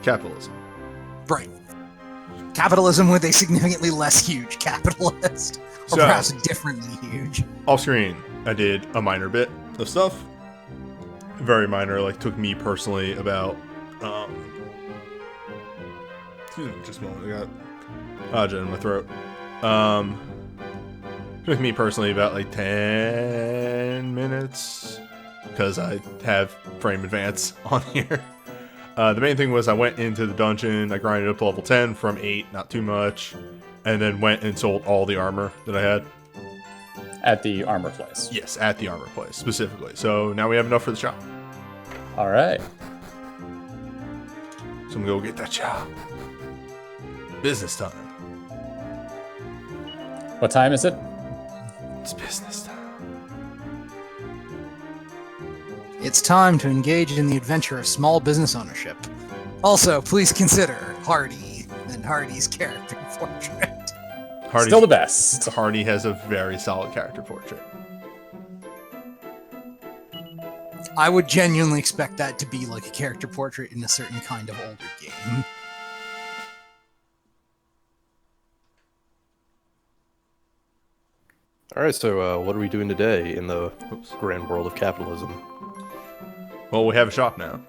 Capitalism. Right. Capitalism with a significantly less huge capitalist. Or perhaps differently huge. Off screen, I did a minor bit of stuff. Very minor, like took me personally about excuse me just a moment, I got agita in my throat. Took me personally about like 10 minutes because I have frame advance on here. The main thing was I went into the dungeon, I grinded up to level 10 from 8, not too much, and then went and sold all the armor that I had. At the armor place? Yes, at the armor place, specifically. So now we have enough for the shop. All right. So I'm going to go get that shop. Business time. What time is it? It's business time. It's time to engage in the adventure of small business ownership. Also, please consider Hardy and Hardy's character portrait. Hardy's, still the best. Hardy has a very solid character portrait. I would genuinely expect that to be like a character portrait in a certain kind of older game. All right, so what are we doing today in the grand world of capitalism? Well, we have a shop now.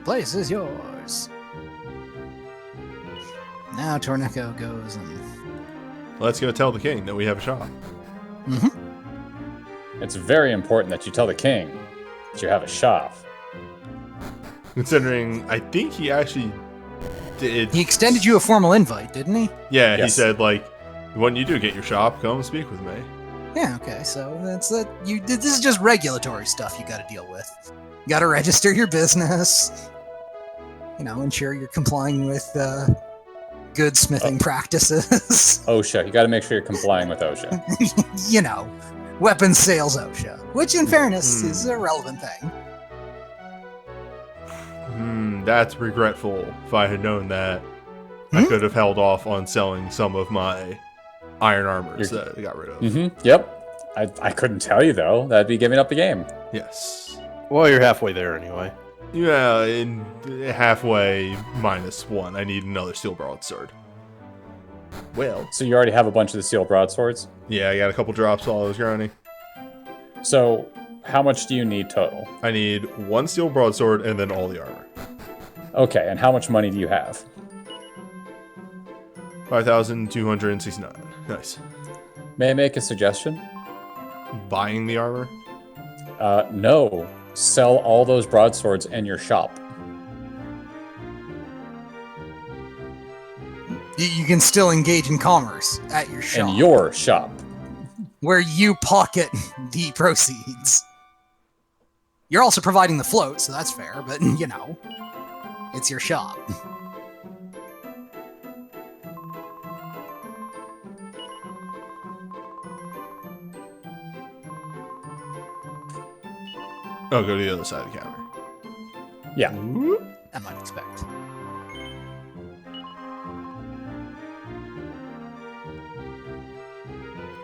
Place is yours. Now Torneko goes and... Let's go tell the king that we have a shop. Mm-hmm. It's very important that you tell the king that you have a shop. Considering, I think he actually did... He extended you a formal invite, didn't he? Yeah, Yes. He said, like, when you do get your shop, come and speak with me. Yeah, okay, so that's that. This is just regulatory stuff you gotta deal with. You gotta register your business. Ensure you're complying with good smithing practices. OSHA. You got to make sure you're complying with OSHA. Weapons sales OSHA, which in fairness is a relevant thing. That's regretful. If I had known that, I could have held off on selling some of my iron armors that I got rid of. Mm-hmm. Yep. I couldn't tell you, though. That'd be giving up the game. Yes. Well, you're halfway there anyway. Yeah, in halfway -1. I need another steel broadsword. Well. So you already have a bunch of the steel broadswords? Yeah, I got a couple drops while I was grinding. So how much do you need total? I need 1 steel broadsword and then all the armor. Okay, and how much money do you have? 5,269. Nice. May I make a suggestion? Buying the armor? No. Sell all those broadswords in your shop. You can still engage in commerce at your shop. In your shop. Where you pocket the proceeds. You're also providing the float, so that's fair, but, it's your shop. Oh, go to the other side of the counter. Yeah. I might expect.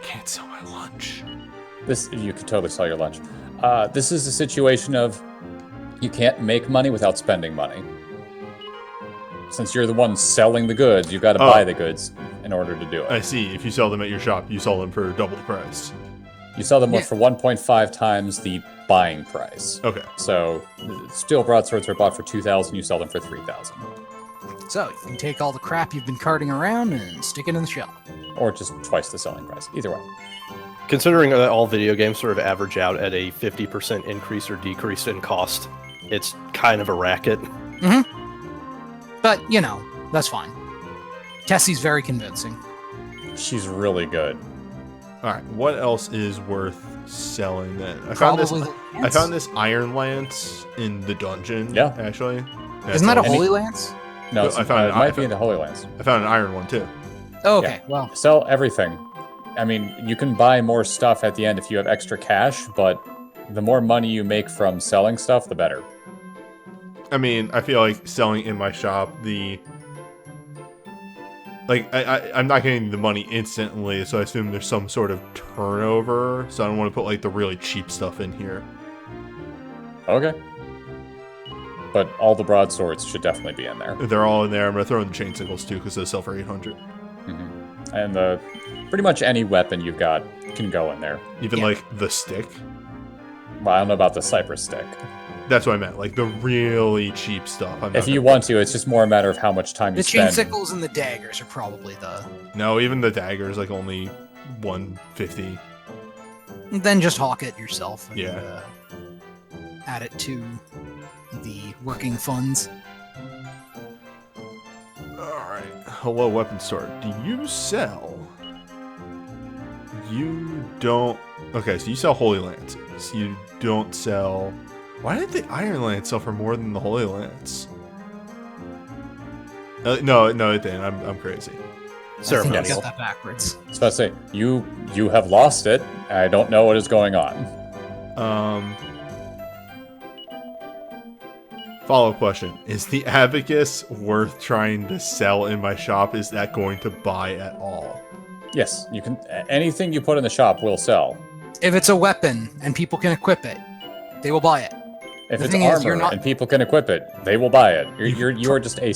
Can't sell my lunch. You could totally sell your lunch. This is a situation of you can't make money without spending money. Since you're the one selling the goods, you've got to buy the goods in order to do it. I see. If you sell them at your shop, you sell them for double the price. You sell them for 1.5 times the buying price. Okay. So steel broadswords are bought for 2,000. You sell them for 3,000. So you can take all the crap you've been carting around and stick it in the shop. Or just twice the selling price. Either way. Considering that all video games sort of average out at a 50% increase or decrease in cost, it's kind of a racket. Mm-hmm. But, that's fine. Tessie's very convincing. She's really good. All right. What else is worth selling then? I found this iron lance in the dungeon. Yeah. Actually. Isn't that a holy lance? No, I found it might be in the Holy Lance. I found an iron one too. Oh, okay. Yeah. Well, sell everything. I mean, you can buy more stuff at the end if you have extra cash, but the more money you make from selling stuff, the better. I mean, I feel like selling in my shop, I'm not getting the money instantly, so I assume there's some sort of turnover. So I don't want to put like the really cheap stuff in here. Okay. But all the broadswords should definitely be in there. They're all in there. I'm gonna throw in the chain sickles too because they sell for 800. And pretty much any weapon you've got can go in there. Even like the stick. Well, I don't know about the cypress stick. That's what I meant. Like the really cheap stuff. If you want to, it's just more a matter of how much time you The spend. chain sickles and the daggers are probably the. No, even the dagger is like only 150. Then just hawk it yourself. And, Yeah. Add it to the working funds. Alright. Hello, weapon store. Do you sell? You don't. Okay, so you sell Holy Lances. You don't sell. Why did the Iron Lance sell for more than the Holy Lance? No, it didn't. I'm crazy. I think I Ceremonial. got that backwards. So I say, you have lost it. I don't know what is going on. Follow-up question. Is the Abacus worth trying to sell in my shop? Is that going to buy at all? Yes, you can. Anything you put in the shop will sell. If it's a weapon and people can equip it, they will buy it. If The it's thing is, you're armor not- and people can equip it, they will buy it. You're just a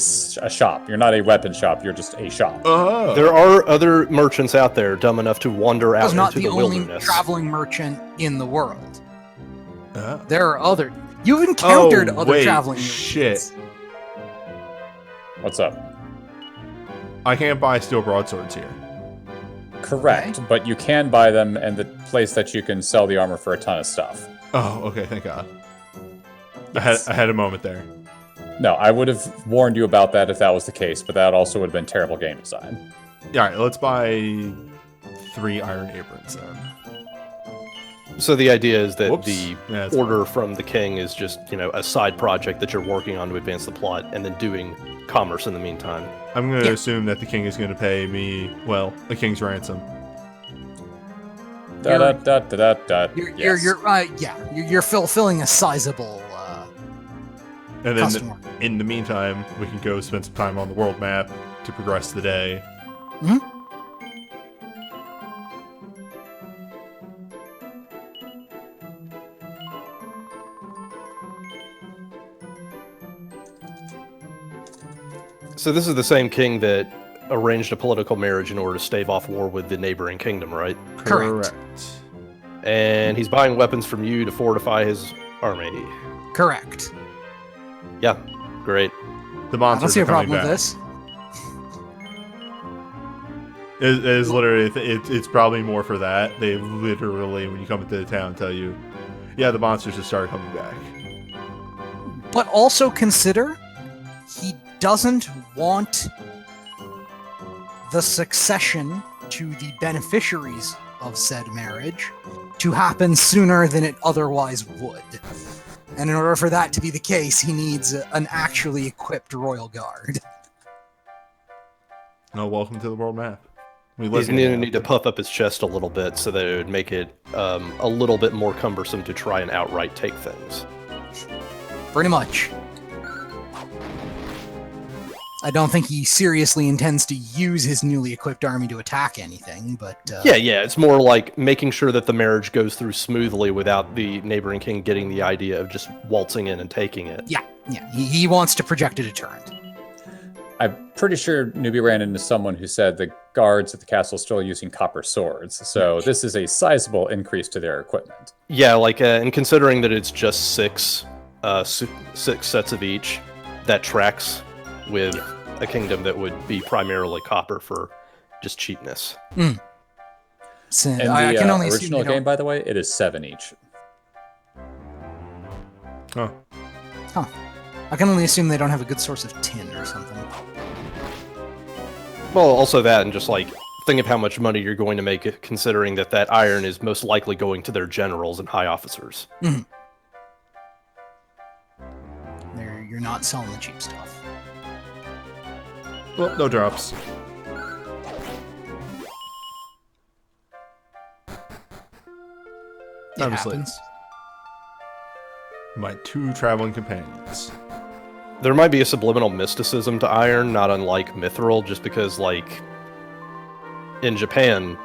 shop. You're not a weapon shop. You're just a shop. Oh. There are other merchants out there dumb enough to wander out It's not into the the only wilderness. traveling merchant in the world. Oh. There are other. You've encountered other wait, traveling shit. merchants. What's up? I can't buy steel broadswords here. Correct, but you can buy them in the place that you can sell the armor for a ton of stuff. Oh, okay, thank God. Yes. I had a moment there. No, I would have warned you about that if that was the case, but that also would have been terrible game design. Yeah, alright, let's buy 3 iron aprons then. So the idea is that Whoops. the Yeah, that's order from the king is just, a side project that you're working on to advance the plot, and then doing commerce in the meantime. I'm going to Yeah. assume that the king is going to pay me, well, a king's ransom. Da da da da da. You're fulfilling a sizable And then customer. in the meantime, we can go spend some time on the world map to progress the day. So this is the same king that arranged a political marriage in order to stave off war with the neighboring kingdom, right? Correct. And he's buying weapons from you to fortify his army. Correct. Yeah, great. The I don't monsters see are a coming problem with back. this. It is literally, it's probably more for that. They literally, when you come into the town, tell you, yeah, the monsters have started coming back. But also consider he doesn't want the succession to the beneficiaries of said marriage to happen sooner than it otherwise would. And in order for that to be the case, he needs an actually equipped royal guard. No, welcome to the world map. We He's live going here to now. need to puff up his chest a little bit so that it would make it a little bit more cumbersome to try and outright take things. Pretty much. I don't think he seriously intends to use his newly equipped army to attack anything, but... Yeah, it's more like making sure that the marriage goes through smoothly without the neighboring king getting the idea of just waltzing in and taking it. Yeah. He wants to project a deterrent. I'm pretty sure Newbie ran into someone who said the guards at the castle are still using copper swords, so this is a sizable increase to their equipment. Yeah, like, and considering that it's just six sets of each, that tracks with a kingdom that would be primarily copper for just cheapness. So, In I the can only assume original they don't- game, by the way, it is 7 each. Huh. I can only assume they don't have a good source of tin or something. Well, also that, and just like, think of how much money you're going to make considering that iron is most likely going to their generals and high officers. You're not selling the cheap stuff. Well, no drops. It Honestly. happens. My 2 traveling companions. There might be a subliminal mysticism to iron, not unlike mithril, just because, like, in Japan,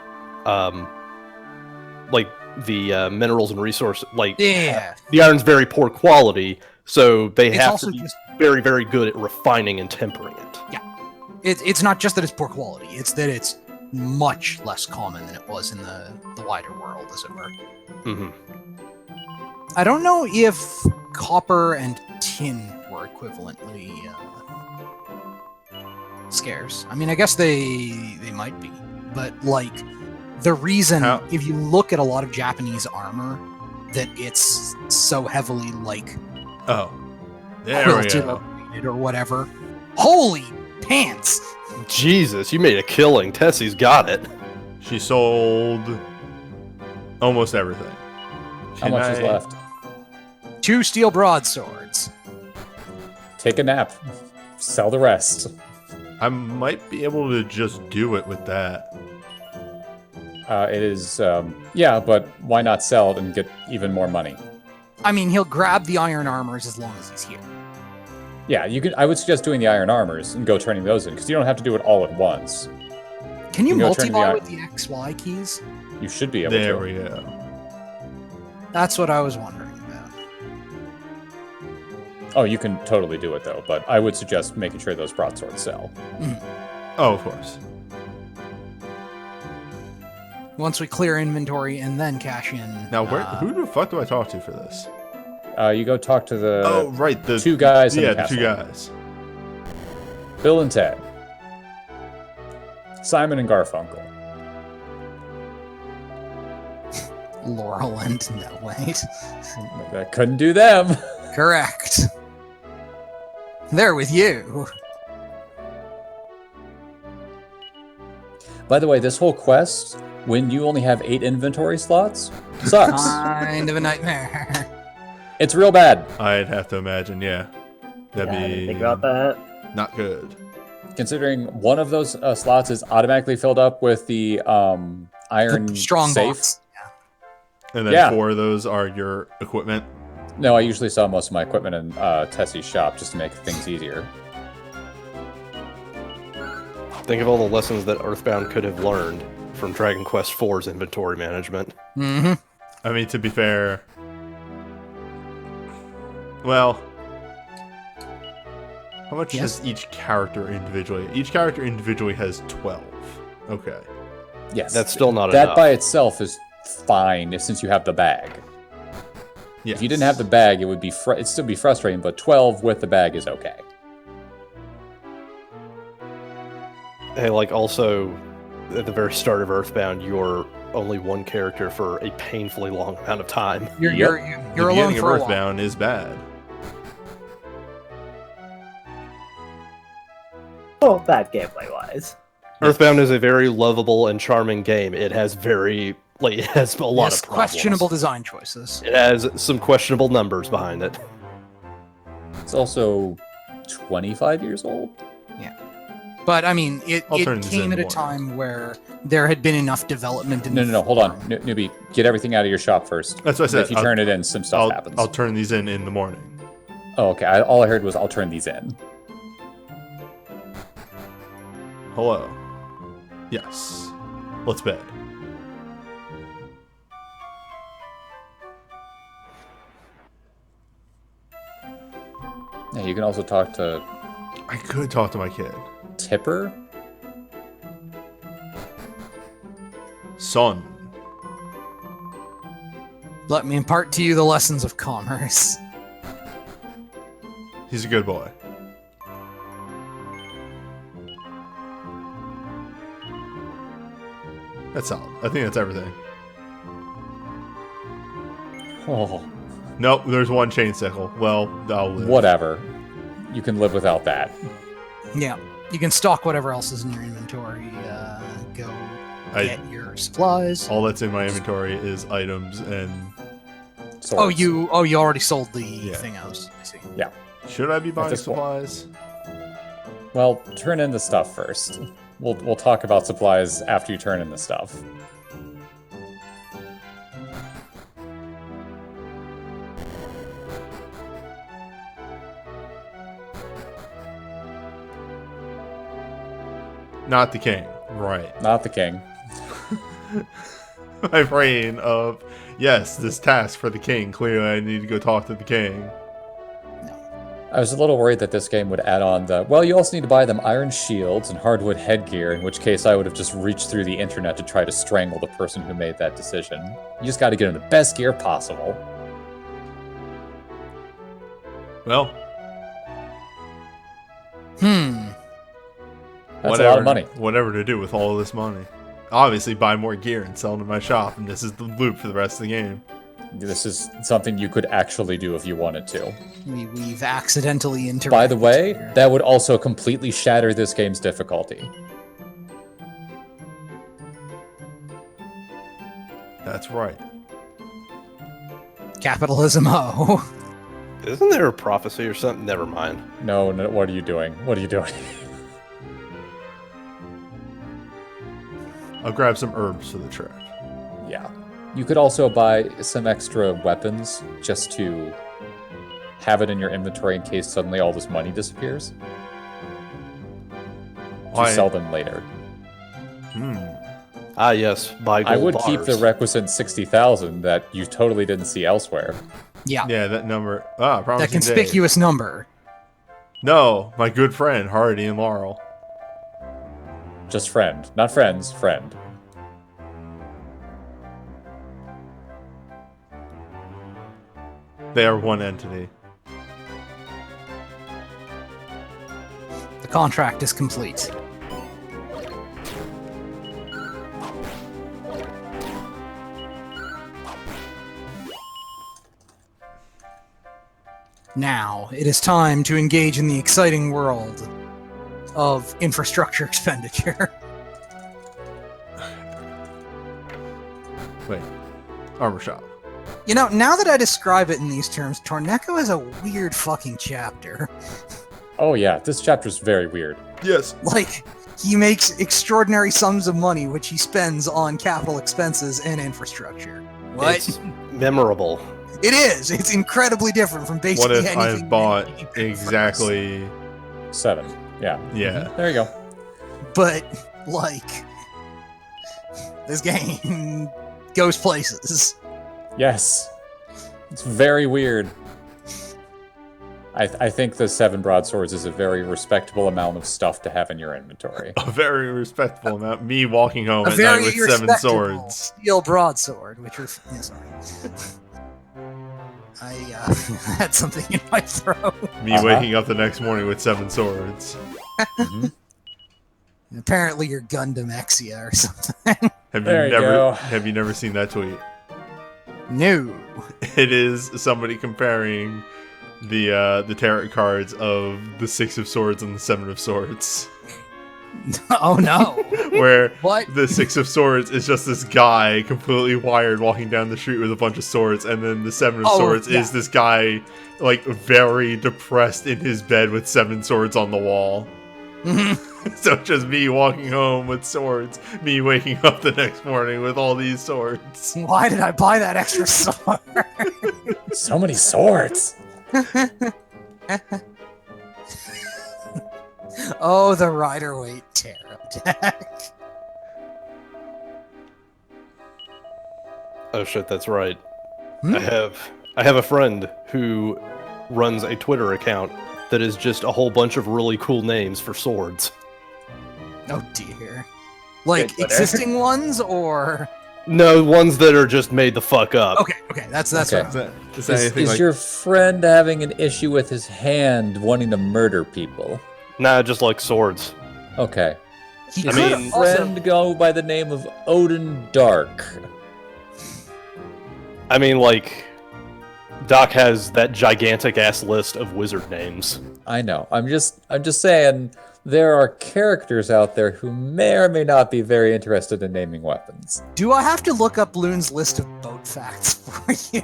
like, the minerals and resources, like, Yeah. the iron's very poor quality, so they It's have also to be just very, very good at refining and tempering it. it's not just that it's poor quality; it's that it's much less common than it was in the wider world, as it were. Mm-hmm. I don't know if copper and tin were equivalently scarce. I mean, I guess they might be, but like the reason, if you look at a lot of Japanese armor, that it's so heavily like there we quilted go. or weighted or whatever. Holy pants! Jesus, you made a killing. Tessie's got it. She sold almost everything. How much is left? 2 steel broadswords. Take a nap. Sell the rest. I might be able to just do it with that. It is, yeah, but why not sell it and get even more money? I mean, he'll grab the iron armors as long as he's here. Yeah, you could. I would suggest doing the iron armors and go turning those in, because you don't have to do it all at once. Can you You go turn the multi-buy iron- with the XY keys? You should be able There to. we go. That's what I was wondering about. Oh, you can totally do it, though, but I would suggest making sure those broadswords sell. Oh, of course. Once we clear inventory and then cash in. Now, who the fuck do I talk to for this? You go talk to the Right, the 2 guys in yeah, the the 2 castle. guys. Bill and Ted. Simon and Garfunkel. Laurel and no, wait. That couldn't do them. Correct. They're with you. By the way, this whole quest, when you only have 8 inventory slots, sucks. Kind of a nightmare. It's real bad. I'd have to imagine, yeah. That'd Yeah, I didn't be think about that. not good. Considering one of those slots is automatically filled up with the iron The strong safe. box. And then Yeah. 4 of those are your equipment. No, I usually sell most of my equipment in Tessie's shop just to make things easier. Think of all the lessons that Earthbound could have learned from Dragon Quest IV's inventory management. Mm-hmm. I mean, to be fair, well, how much Yes. does each character individually? Each character individually has 12. Okay. Yes, That's still not that enough. by itself is fine since you have the bag. Yes. If you didn't have the bag, it would be it'd still be frustrating. But 12 with the bag is okay. Hey, like, also, at the very start of Earthbound, you're only one character for a painfully long amount of time. You're the alone beginning of for a while. Earthbound is bad. Oh, bad gameplay wise. Earthbound is a very lovable and charming game. It has very, like, it has a lot Yes, of problems. questionable design choices. It has some questionable numbers behind it. It's also 25 years old. But I mean, it I'll turn this came in at a more. time where there had been enough development. In No, hold on, newbie. Get everything out of your shop first. That's what I said. If you turn it in, some stuff happens. I'll turn these in the morning. Oh, okay. All I heard was I'll turn these in. Hello. Yes. Let's bed. Yeah, you can also talk to I could talk to my kid. Tipper. Son. Let me impart to you the lessons of commerce. He's a good boy. That's solid. I think that's everything. Oh, Nope, there's one chain sickle. Well, I'll live. whatever. You can live without that. Yeah, you can stock whatever else is in your inventory. Go get your supplies. All that's in my inventory is items and... Swords. You already sold the Yeah. thingos. I see. Yeah. Should I be buying this point. supplies? Well, turn in the stuff first. We'll talk about supplies after you turn in the stuff. Not the king. Right. Not the king. My brain of, yes, this task for the king. Clearly, I need to go talk to the king. I was a little worried that this game would add on the, well, you also need to buy them iron shields and hardwood headgear, in which case I would have just reached through the internet to try to strangle the person who made that decision. You just gotta get in the best gear possible. Well, That's a lot of money. Whatever to do with all of this money. Obviously, buy more gear and sell it in my shop, and this is the loop for the rest of the game. This is something you could actually do if you wanted to. We've accidentally interacted. By the way, here. that would also completely shatter this game's difficulty. That's right. Capitalism, oh. Isn't there a prophecy or something? Never mind. No, what are you doing? What are you doing? I'll grab some herbs for the trip. Yeah. You could also buy some extra weapons just to have it in your inventory in case suddenly all this money disappears. To sell them later. Ah, yes. Buy gold I would bars. keep the requisite 60,000 that you totally didn't see elsewhere. Yeah. Yeah, that number. Ah, That promising conspicuous number. Dave. No, my good friend, Hardy and Laurel. Just friend. Not friends, friend. They are one entity. The contract is complete. Now, it is time to engage in the exciting world of infrastructure expenditure. Wait. Armor shop. You know, now that I describe it in these terms, Torneko is a weird fucking chapter. Oh yeah, this chapter's very weird. Yes. Like, he makes extraordinary sums of money, which he spends on capital expenses and infrastructure. What? It's memorable. It is. It's incredibly different from basically What if anything. I've bought you can exactly... 7. Yeah. Yeah. There you go. But, like, this game goes places. Yes. It's very weird. I think the 7 broadswords is a very respectable amount of stuff to have in your inventory. A very respectable amount. Me walking home A at night very with 7 respectable swords. steel broadsword, which was... Yeah, sorry. I had something in my throat. Me waking up the next morning with 7 swords. Apparently you're Gundam Exia or something. Have you never seen that tweet? No. It is somebody comparing the tarot cards of the 6 of swords and the 7 of swords. Oh no. Where What? the 6 of swords is just this guy completely wired walking down the street with a bunch of swords, and then the 7 of swords is this guy like very depressed in his bed with 7 swords on the wall. So just me walking home with swords, me waking up the next morning with all these swords. Why did I buy that extra sword? So many swords! Oh, the Rider-Waite Tarot deck. Oh shit, that's right. I have a friend who runs a Twitter account that is just a whole bunch of really cool names for swords. Oh dear. Like Good, existing ones or... No, ones that are just made the fuck up. Okay, that's Okay. right. Is that anything Is like... your friend having an issue with his hand wanting to murder people? Nah, just like swords. Okay. He Is could your have also... friend go by the name of Odin Dark? I mean, like, Doc has that gigantic ass list of wizard names. I know. I'm just saying there are characters out there who may or may not be very interested in naming weapons. Do I have to look up Loon's list of boat facts for you?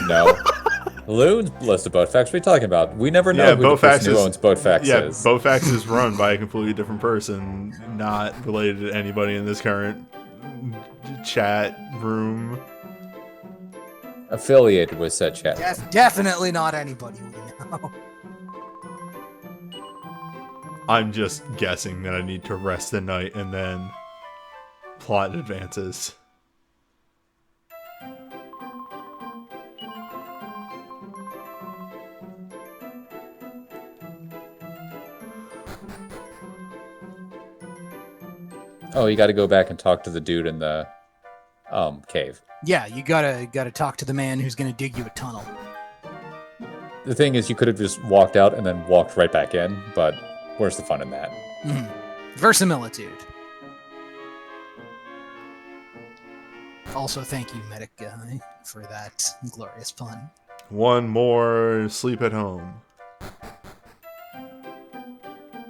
No. Loon's list of boat facts. What are you talking about? We never know Yeah, who the Boatfax person who owns boat facts Yeah, is. Boatfax is run by a completely different person, not related to anybody in this current chat room. Affiliated with said chat. Definitely not anybody we know. I'm just guessing that I need to rest the night and then plot advances. Oh, you got to go back and talk to the dude in the cave. Yeah, you gotta talk to the man who's gonna dig you a tunnel. The thing is, you could have just walked out and then walked right back in, but where's the fun in that? Verisimilitude. Also, thank you, Medic Guy, for that glorious pun. One more sleep at home.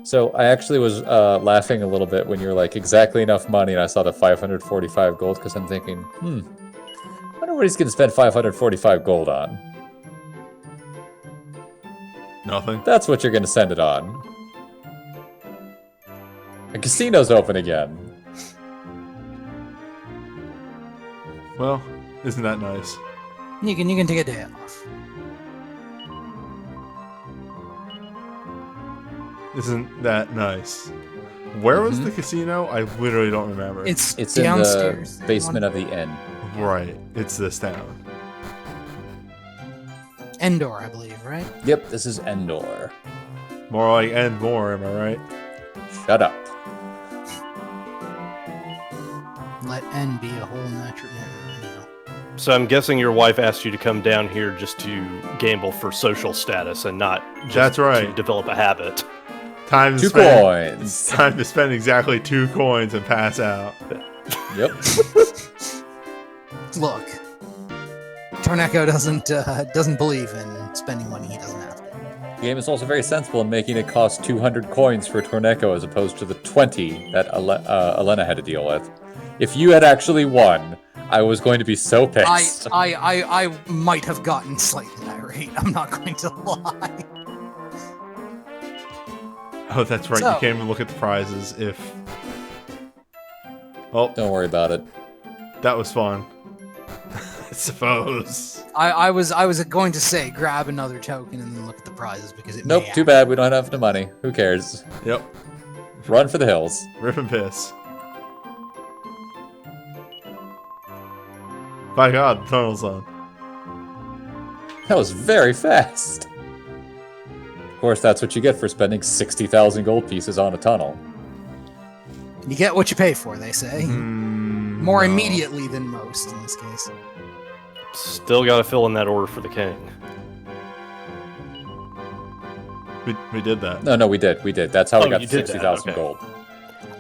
So I actually was laughing a little bit when you were like, exactly enough money, and I saw the 545 gold, because I'm thinking, I wonder what he's going to spend 545 gold on. Nothing. That's what you're going to send it on. The casino's open again. Well, isn't that nice? You can take a day off. Isn't that nice? Where was the casino? I literally don't remember. It's It's downstairs. in the basement of the inn. Right. It's this town. Endor, I believe, right? Yep, this is Endor. More like and more, am I right? Shut up. Let N be a whole natural. So I'm guessing your wife asked you to come down here just to gamble for social status and not just That's right. to develop a habit. Time to 2 spend, coins. Time to spend exactly 2 coins and pass out. Yep. Look, Torneko doesn't believe in spending money he doesn't have to. The game is also very sensible in making it cost 200 coins for Torneko as opposed to the 20 that Elena had to deal with. If you had actually won, I was going to be so pissed. I might have gotten slightly irate. I'm not going to lie. Oh, that's right. So- You can't even look at the prizes if... Oh, Don't worry about it. that was fun. I suppose. I was going to say grab another token and then look at the prizes because it. Nope, may too bad. We don't have enough money. Who cares? Yep. Run for the hills. Rip and piss. By God, the tunnel's on. That was very fast. Of course, that's what you get for spending 60,000 gold pieces on a tunnel. You get what you pay for, they say. More No. immediately than most in this case. Still got to fill in that order for the king. We did that. No, we did. That's how we Oh, got you the did that, 60,000 okay. gold.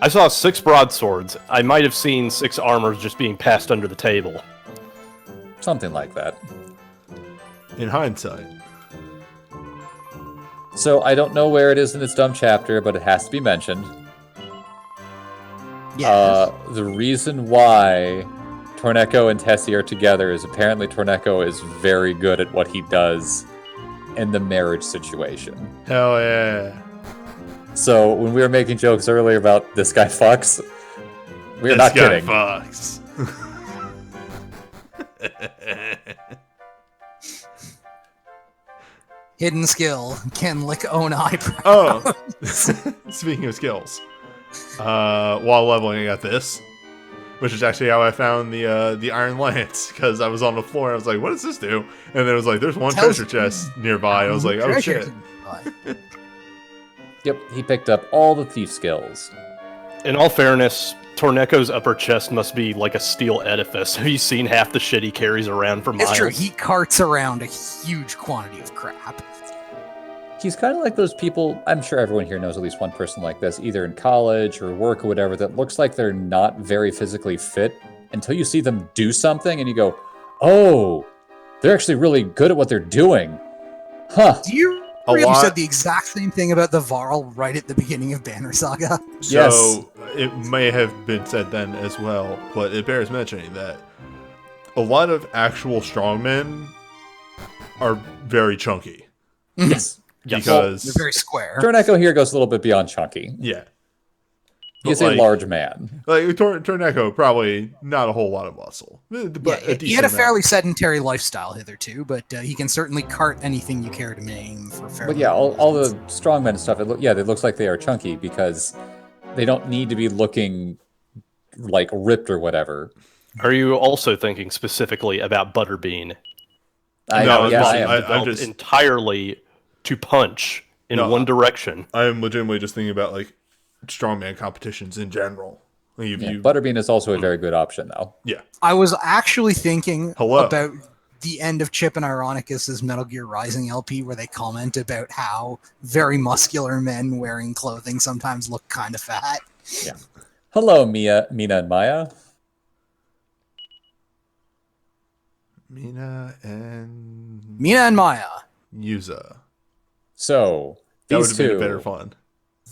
I saw 6 broadswords. I might have seen 6 armors just being passed under the table. Something like that. In hindsight. So I don't know where it is in this dumb chapter, but it has to be mentioned. Yeah. The reason why Torneko and Tessie are together is apparently Torneko is very good at what he does in the marriage situation. Hell yeah. So when we were making jokes earlier about this guy fucks, we're This not guy kidding. fucks. Hidden skill can lick own eyebrow. Oh, speaking of skills, while leveling, I got this, which is actually how I found the Iron Lance, because I was on the floor and I was like, "What does this do?" And there was like, "There's one Tells treasure you. chest nearby." I was like, "Oh Treasure shit!" nearby. Yep, he picked up all the thief skills. In all fairness, Torneko's upper chest must be like a steel edifice. Have you seen half the shit he carries around for miles? It's true. He carts around a huge quantity of crap. He's kind of like those people, I'm sure everyone here knows at least one person like this, either in college or work or whatever, that looks like they're not very physically fit until you see them do something and you go, oh, they're actually really good at what they're doing. Huh. Do you A You lot- said the exact same thing about the Varl right at the beginning of Banner Saga. So it may have been said then as well, but it bears mentioning that a lot of actual strongmen are very chunky. Yes. Yes. Because They're very square. Torneko here goes a little bit beyond chunky. yeah, He's But, a large man. Like Torneko, probably not a whole lot of muscle. But Yeah, he had a fairly sedentary lifestyle hitherto, but he can certainly cart anything you care to name for fairly. But yeah, all the strongmen stuff, it looks like they are chunky because they don't need to be looking like ripped or whatever. Are you also thinking specifically about Butterbean? I No, am. I'm just entirely to punch in one direction. I am legitimately just thinking about like strongman competitions in general. Like, Butterbean is also a very good option, though. Yeah. I was actually thinking Hello. about the end of Chip and Ironicus's Metal Gear Rising LP, where they comment about how very muscular men wearing clothing sometimes look kind of fat. Yeah. Hello, Mina and Maya. Mina and Maya. Yuza. So That would these have been two. better fun.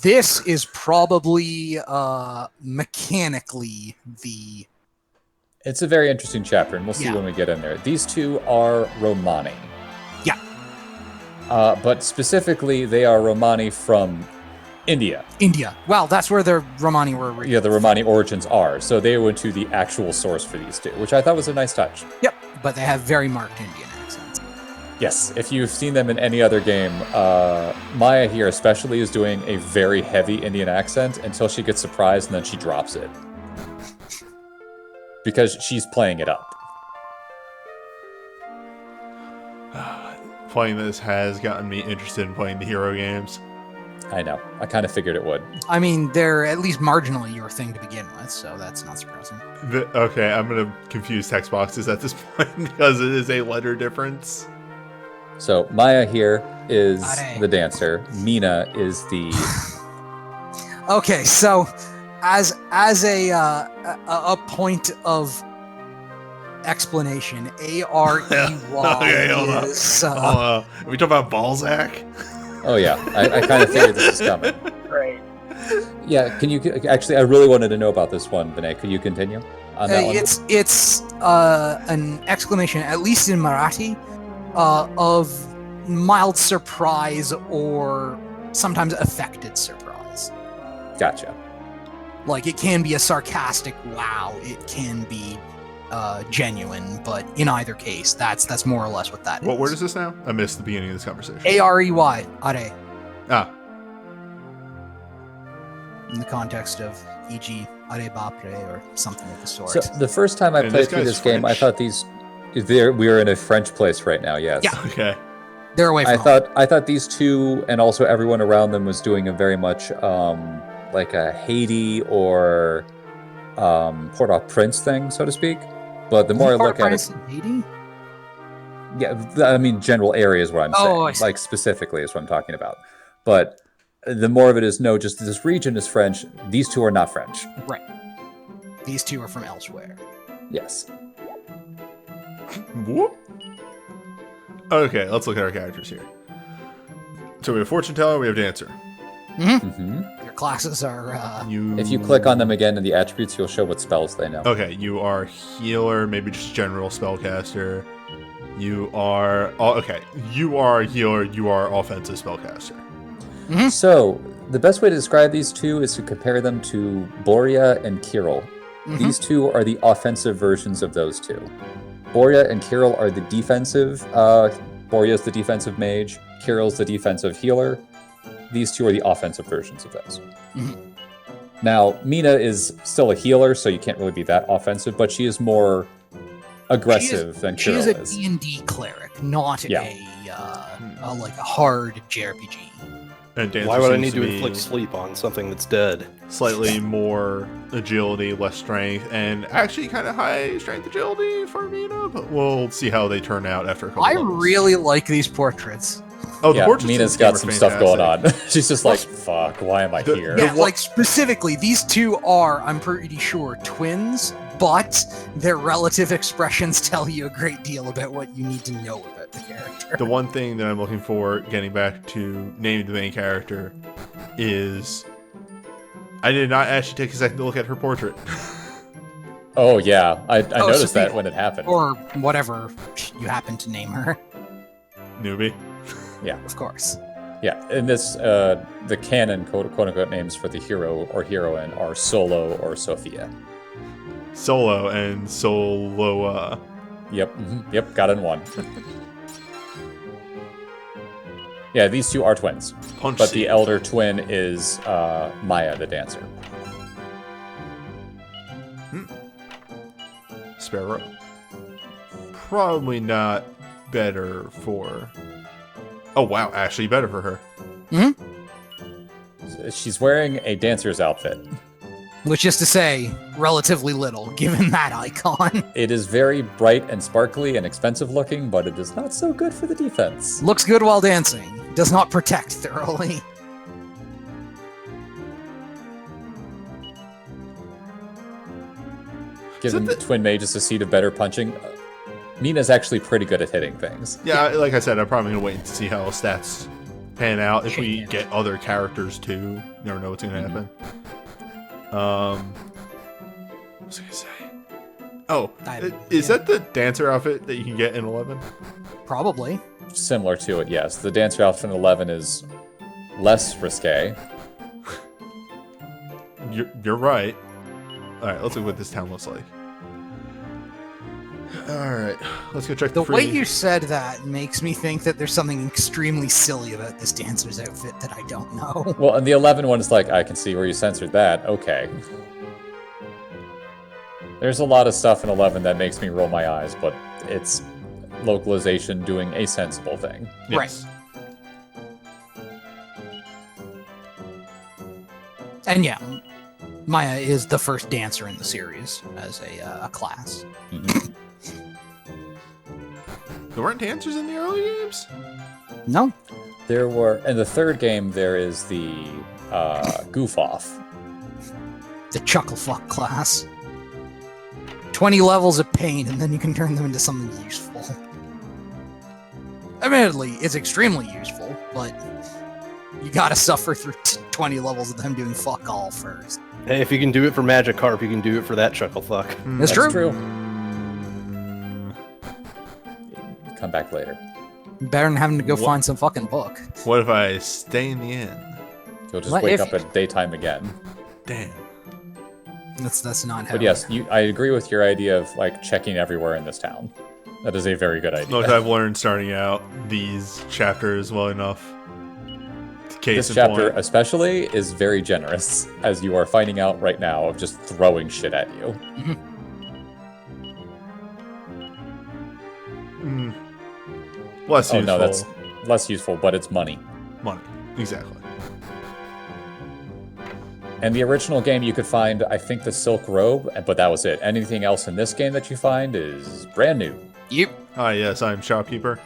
This is probably mechanically the. It's a very interesting chapter, and we'll see Yeah. when we get in there. These two are Romani. Yeah. But specifically, they are Romani from India. India. Well, that's where the Romani were originally. Yeah, the Romani origins are. So they went to the actual source for these two, which I thought was a nice touch. Yep, but they have very marked Indian accents. Yes, if you've seen them in any other game, Maya here especially is doing a very heavy Indian accent until she gets surprised and then she drops it. Because she's playing it up. Playing this has gotten me interested in playing the hero games. I know. I kind of figured it would. I mean, they're at least marginally your thing to begin with, so that's not surprising. Okay, I'm going to confuse text boxes at this point because it is a letter difference. So Maya here is Are. the dancer. Mina is the... Okay, so as a point of explanation, AREY Okay, hold on. is Are we talking about Balzac? Oh yeah, I kind of figured this was coming. Great. Yeah, can you... Actually, I really wanted to know about this one, Vinay. Could you continue on that one? it's an exclamation, at least in Marathi, of mild surprise or sometimes affected surprise. Gotcha. Like, it can be a sarcastic wow, it can be genuine, but in either case, that's more or less what that is. What word is this now? I missed the beginning of this conversation. AREY, are, Ah, in the context of e.g. Are Bapre or something of the sort. So the first time I And played this through guy's this game, I French. thought these... We are in a French place right now, yes. Yeah. okay. They're away from home. I thought these two and also everyone around them was doing a very much like a Haiti or Port-au-Prince thing, so to speak. But the more I look at it, Haiti? yeah, I mean general area is what I'm Oh, I saying. see. Like specifically is what I'm talking about. But the more of it is no, just this region is French. These two are not French. Right. These two are from elsewhere. Yes. Whoop. Okay, let's look at our characters here. So we have fortune teller, we have dancer. hmm Your classes are If you click on them again in the attributes, you'll show what spells they know. Okay, you are healer, maybe just general spellcaster. You are you are a healer, you are offensive spellcaster. So, the best way to describe these two is to compare them to Boria and Kirill. These two are the offensive versions of those two. Boria and Kirill are the defensive. Boria's the defensive mage. Kirill's the defensive healer. These two are the offensive versions of those. Now, Mina is still a healer, so you can't really be that offensive, but she is more aggressive than she Kirill is a is. D&D cleric, not Yeah. a like a hard JRPG. And dancer Why would I seems need to be inflict sleep on something that's dead? slightly more agility, less strength, and actually kind of high strength agility for Mina, but we'll see how they turn out after a couple I levels. really like these portraits. Oh, the Yeah, portraits in Mina's this game got are some stuff going on. fantastic. She's just like, fuck, why am I The- here? the- Yeah, like specifically, these two are, I'm pretty sure, twins, but their relative expressions tell you a great deal about what you need to know about the character. The one thing that I'm looking for, getting back to naming the main character, is I did not actually take a second to look at her portrait. Oh, yeah. I noticed Sophia. that when it happened. Or whatever you happen to name her, Newbie. Yeah. of course. Yeah, in this, the canon quote-unquote names for the hero or heroine are Solo or Sophia. Solo and Soloa. Yep, yep, got it in one. Yeah, these two are twins. Punch But the seed. elder twin is Maya, the dancer. Sparrow. Probably not better for... Oh, wow. Actually better for her. She's wearing a dancer's outfit. Which is to say, relatively little, given that icon. It is very bright and sparkly and expensive looking, but it is not so good for the defense. Looks good while dancing. Does not protect thoroughly. Given the twin mages a seed of better punching, Mina's actually pretty good at hitting things. Yeah, like I said, I'm probably going to wait to see how stats pan out. If we get other characters too, you never know what's going to happen. What was I going to say? Oh, is that the dancer outfit that you can get in 11? Probably. Similar to it, yes. The dancer outfit in 11 is less risque. You're right. Alright, let's look what this town looks like. Alright, let's go check The the way free... you said that makes me think that there's something extremely silly about this dancer's outfit that I don't know. Well, and the 11 one is like, I can see where you censored that. Okay. There's a lot of stuff in 11 that makes me roll my eyes, but it's localization doing a sensible thing. Yes. And yeah, Maya is the first dancer in the series as a class. There weren't dancers in the early games? No? There were, in the third game, there is the goof off. The Chucklefuck class. 20 levels of pain, and then you can turn them into something useful. Admittedly, it's extremely useful, but you gotta suffer through 20 levels of them doing fuck all first. Hey, if you can do it for Magikarp, you can do it for that Chucklefuck. That's true. Come back later. Better than having to go find some fucking book. What if I stay in the inn? You'll just What wake if up at daytime again. Damn. That's not how. But yes, I agree with your idea of like checking everywhere in this town. That is a very good idea. Look, I've learned starting out these chapters well enough. Case This in chapter point. especially is very generous, as you are finding out right now of just throwing shit at you. Less Oh useful. no, that's less useful, but it's money. money. Exactly. And the original game you could find, I think, the Silk Robe, but that was it. Anything else in this game that you find is brand new. Yep. Ah, yes, I'm shopkeeper.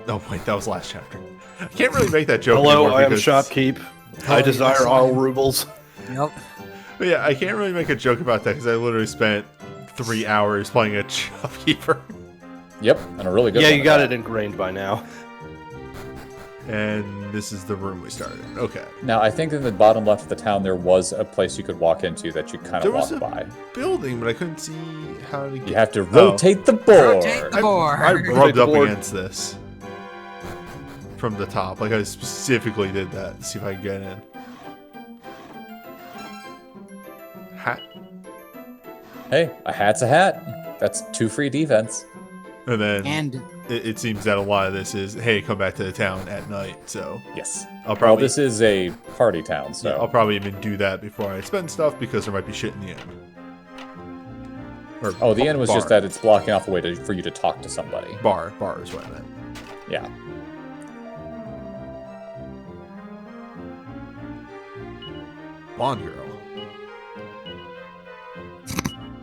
Oh, wait, that was last chapter. I can't really make that joke Hello, anymore I am because- Shopkeep. I desire all rubles. Yep. But yeah, I can't really make a joke about that because I literally spent 3 hours playing a shopkeeper. Yep, and a really good Yeah, one you at got that. it ingrained by now. And this is the room we started. Okay. Now, I think in the bottom left of the town there was a place you could walk into that you kind There of was walked a by. building, but I couldn't see how to get... You have to rotate the board. Rotate the I board. rubbed the up board. against this from the top. Like, I specifically did that to see if I could get in. Hat. Hey, a hat's a hat. That's 2 free defense. And then And it seems that a lot of this is, hey, come back to the town at night. So Yes. I'll Well, probably... this is a party town, so... Yeah, I'll probably even do that before I spend stuff because there might be shit in the inn. Or Oh, the end was just bar. that it's blocking off a way for you to talk to somebody. Bar is what I meant. Yeah. Blonde girl.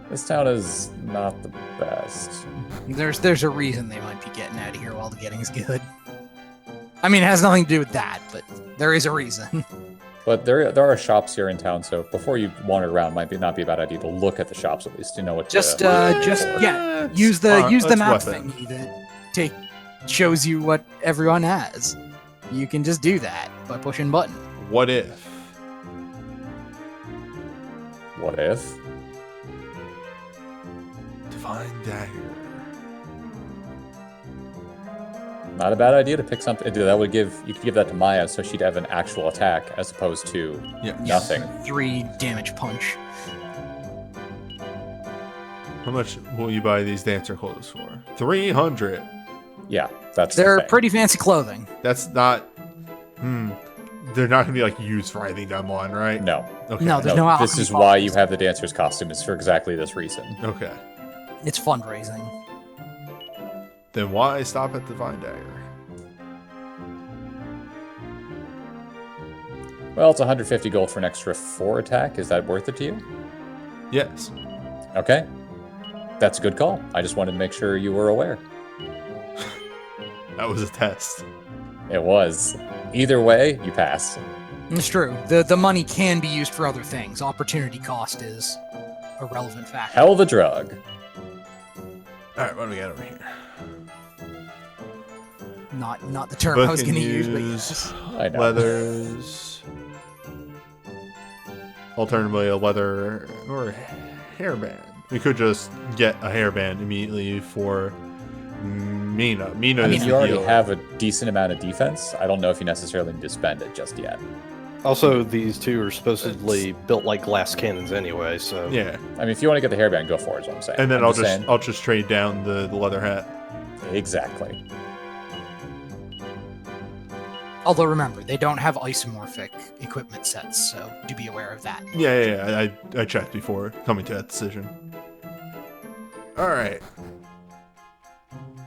This town is not the best. there's a reason they might be getting out of here while the getting's good. I mean, it has nothing to do with that, but there is a reason. But there are shops here in town, so before you wander around, might not be a bad idea to look at the shops at least to know what to Just look for. yeah, Let's use the let's map weapon. thing that shows you what everyone has. You can just do that by pushing button. What if? What if? Divine dagger. Not a bad idea to pick something. That would give you could give that to Maya, so she'd have an actual attack as opposed to nothing. 3 damage punch. How much will you buy these dancer clothes for? 300. Yeah, that's They're the thing. pretty fancy clothing. That's not. They're not gonna be like used for anything down the line, right? No. Okay. No, there's no alchemy. This is why you have the dancer's costume. It's for exactly this reason. Okay. It's fundraising. Then why stop at the Vine Dagger? Well, it's 150 gold for an extra 4 attack. Is that worth it to you? Yes. Okay. That's a good call. I just wanted to make sure you were aware. That was a test. It was. Either way, you passed. It's true. The money can be used for other things. Opportunity cost is a relevant factor. Hell of a drug. Alright, what do we got over here? Not the term I was going to use, but yes. I know. Leathers. Alternatively, a leather or hairband. We could just get a hairband immediately for Mina. Mina is You already healer. have a decent amount of defense. I don't know if you necessarily need to spend it just yet. Also, these two are supposedly built like glass cannons anyway, so... Yeah, I mean, if you want to get the hairband, go for it, is what I'm saying. and then I'm saying. I'll just trade down the leather hat. Exactly. Although remember, they don't have isomorphic equipment sets, so do be aware of that. Yeah. I checked before coming to that decision. All right.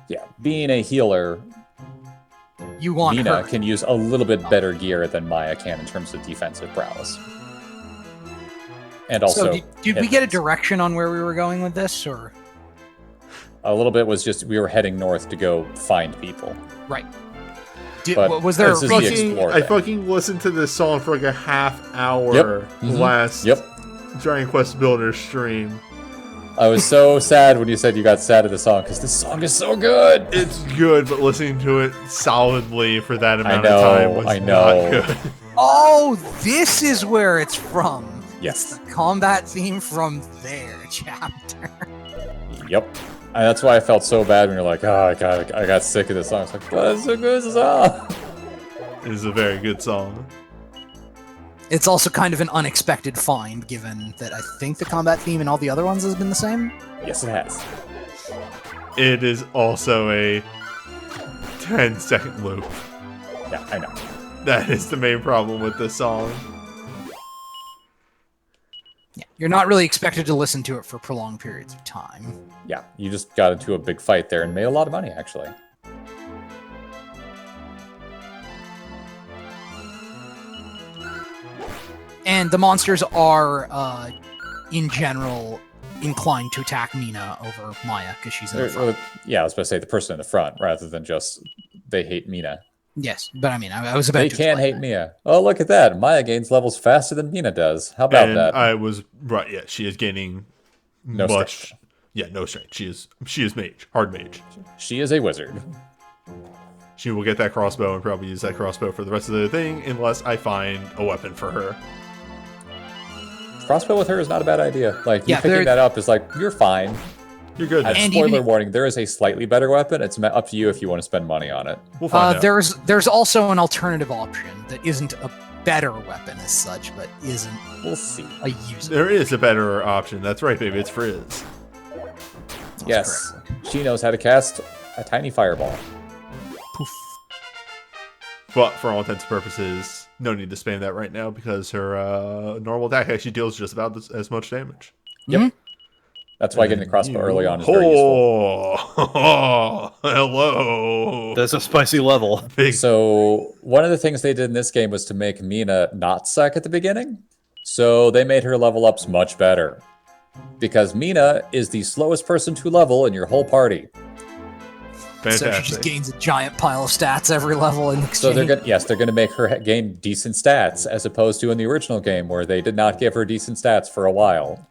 Yeah, being a healer, You want Mina her. can use a little bit better gear than Maya can in terms of defensive prowess. And also, So did we get a direction on where we were going with this, or a little bit was just we were heading north to go find people. right? But Was there a this is reason? the Fucking, explore I thing. fucking listened to this song for like a half hour Yep. Mhm. last Yep. Dragon Quest Builder stream. I was so sad when you said you got sad at the song because this song is so good. It's good, but listening to it solidly for that amount know, of time was I know. not good. Oh, this is where it's from. Yes. It's the combat theme from their chapter. Yep. And that's why I felt so bad when you're like, oh, I got sick of this song. It's like, but it's a good song. It is a very good song. It's also kind of an unexpected find, given that I think the combat theme in all the other ones has been the same. Yes, it has. It is also a 10-second loop. Yeah, I know. That is the main problem with this song. Yeah, you're not really expected to listen to it for prolonged periods of time. Yeah, you just got into a big fight there and made a lot of money, actually. And the monsters are, in general, inclined to attack Mina over Maya because she's in the front. Yeah, I was about to say the person in the front rather than just they hate Mina. Yes, but I mean, I was about They to can't explain hate that. Mia. Oh, look at that. Maya gains levels faster than Mina does. How about And that? I was right. Yeah, she is gaining No much. strength. Yeah, no strength. She is mage, hard mage. She is a wizard. She will get that crossbow and probably use that crossbow for the rest of the thing, unless I find a weapon for her. Crossbow with her is not a bad idea. Like, you Yeah, picking there- that up is like, you're fine. You're good. And And spoiler even- warning, there is a slightly better weapon. It's up to you if you want to spend money on it. We'll find out. There's also an alternative option that isn't a better weapon as such, but isn't We'll see. a user. There is a better option. That's right, baby. It's Frizz. That's Yes, correct. she knows how to cast a tiny fireball. Poof. But for all intents and purposes, no need to spam that right now because her normal attack actually deals just about as much damage. Yep. That's why getting the crossbow early on is very useful. Oh, hello. That's a spicy level. Big. So one of the things they did in this game was to make Mina not suck at the beginning. So they made her level ups much better. Because Mina is the slowest person to level in your whole party. So she Fantastic. just gains a giant pile of stats every level in exchange. So they're gonna make her gain decent stats as opposed to in the original game where they did not give her decent stats for a while.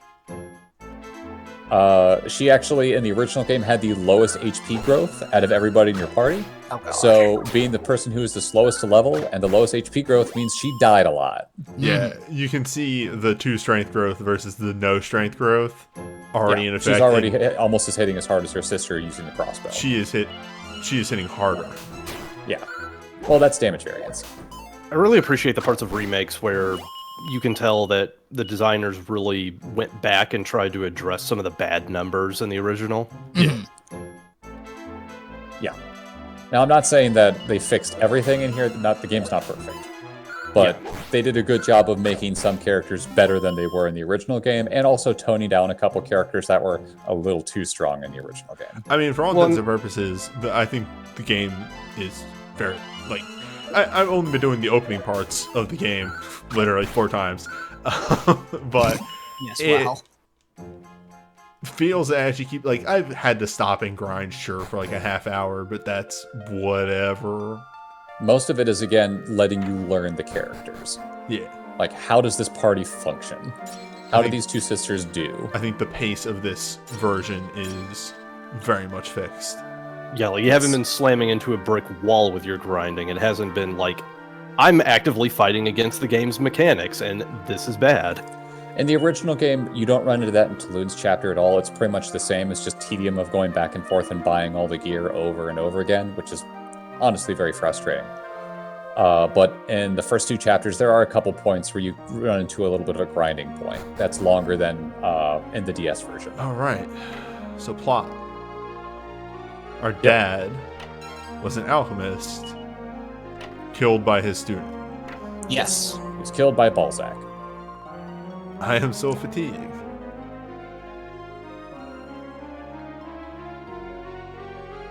She actually in the original game had the lowest HP growth out of everybody in your party. Oh, gosh. So being the person who is the slowest to level and the lowest HP growth means she died a lot. Yeah, you can see the 2 strength growth versus the no strength growth already in effect. She's already almost as hitting as hard as her sister using the crossbow. She is hit she is hitting harder. Yeah. Well, that's damage variance. I really appreciate the parts of remakes where you can tell that the designers really went back and tried to address some of the bad numbers in the original. Yeah. Yeah. Now, I'm not saying that they fixed everything in here. The game's not perfect. But they did a good job of making some characters better than they were in the original game, and also toning down a couple characters that were a little too strong in the original game. I mean, for all intents and purposes, I think the game is very, like, I've only been doing the opening parts of the game literally 4 times. But Yes, it well. feels that as you keep, like, I've had to stop and grind, sure, for like a half hour, but that's whatever. Most of it is, again, letting you learn the characters. Yeah. Like, how does this party function? How do these two sisters do? I think the pace of this version is very much fixed. Yeah, like you haven't been slamming into a brick wall with your grinding. It hasn't been like, I'm actively fighting against the game's mechanics, and this is bad. In the original game, you don't run into that in Tulun's chapter at all. It's pretty much the same. It's just tedium of going back and forth and buying all the gear over and over again, which is honestly very frustrating. But in the first 2 chapters, there are a couple points where you run into a little bit of a grinding point. That's longer than in the DS version. All right. So plot. Our dad was an alchemist killed by his student. Yes. He was killed by Balzac. I am so fatigued.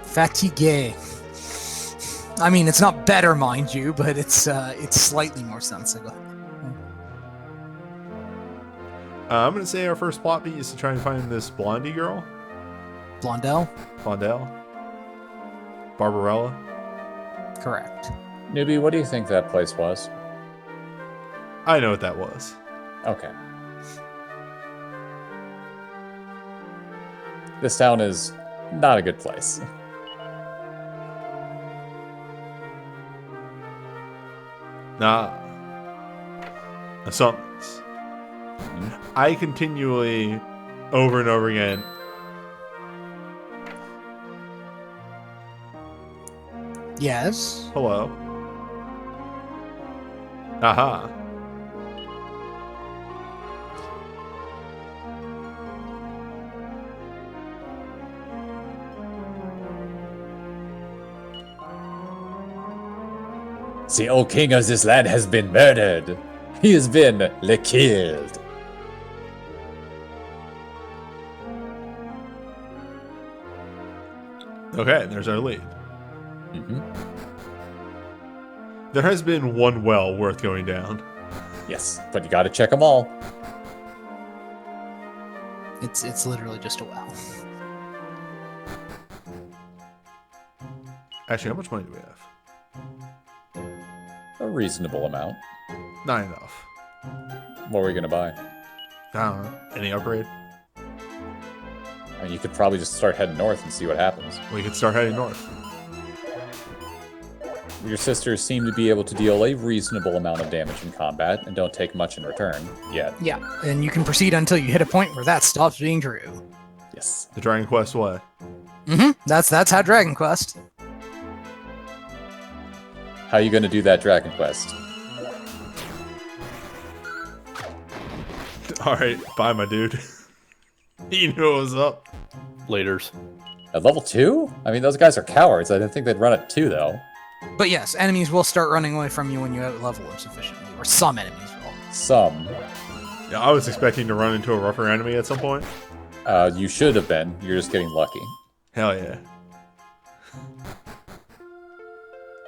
Fatigué. I mean, it's not better, mind you, but it's slightly more sensible. I'm going to say our first plot beat is to try and find this blondie girl. Blondell? Barbarella. Correct. Newbie, what do you think that place was? I know what that was. Okay. This town is not a good place. Nah. Somethings. I continually, over and over again, Yes. hello. Aha. The old king of this land has been murdered. He has been killed. Okay, there's our lead. Mm-hmm. There has been one well worth going down. Yes, but you gotta check them all. It's literally just a well. Actually, how much money do we have? A reasonable amount. Not enough. What were we gonna buy? I don't know. Any upgrade? I mean, you could probably just start heading north and see what happens. We could start heading north. Your sisters seem to be able to deal a reasonable amount of damage in combat and don't take much in return, yet. Yeah, and you can proceed until you hit a point where that stops being true. Yes. The Dragon Quest way. That's how Dragon Quest. How are you gonna do that Dragon Quest? Alright, bye, my dude. You knew what was up. Laters. At level 2? I mean, those guys are cowards. I didn't think they'd run at 2, though. But yes, enemies will start running away from you when you outlevel them sufficiently, or some enemies will. Some. Yeah, I was expecting to run into a rougher enemy at some point. You should have been. You're just getting lucky. Hell yeah.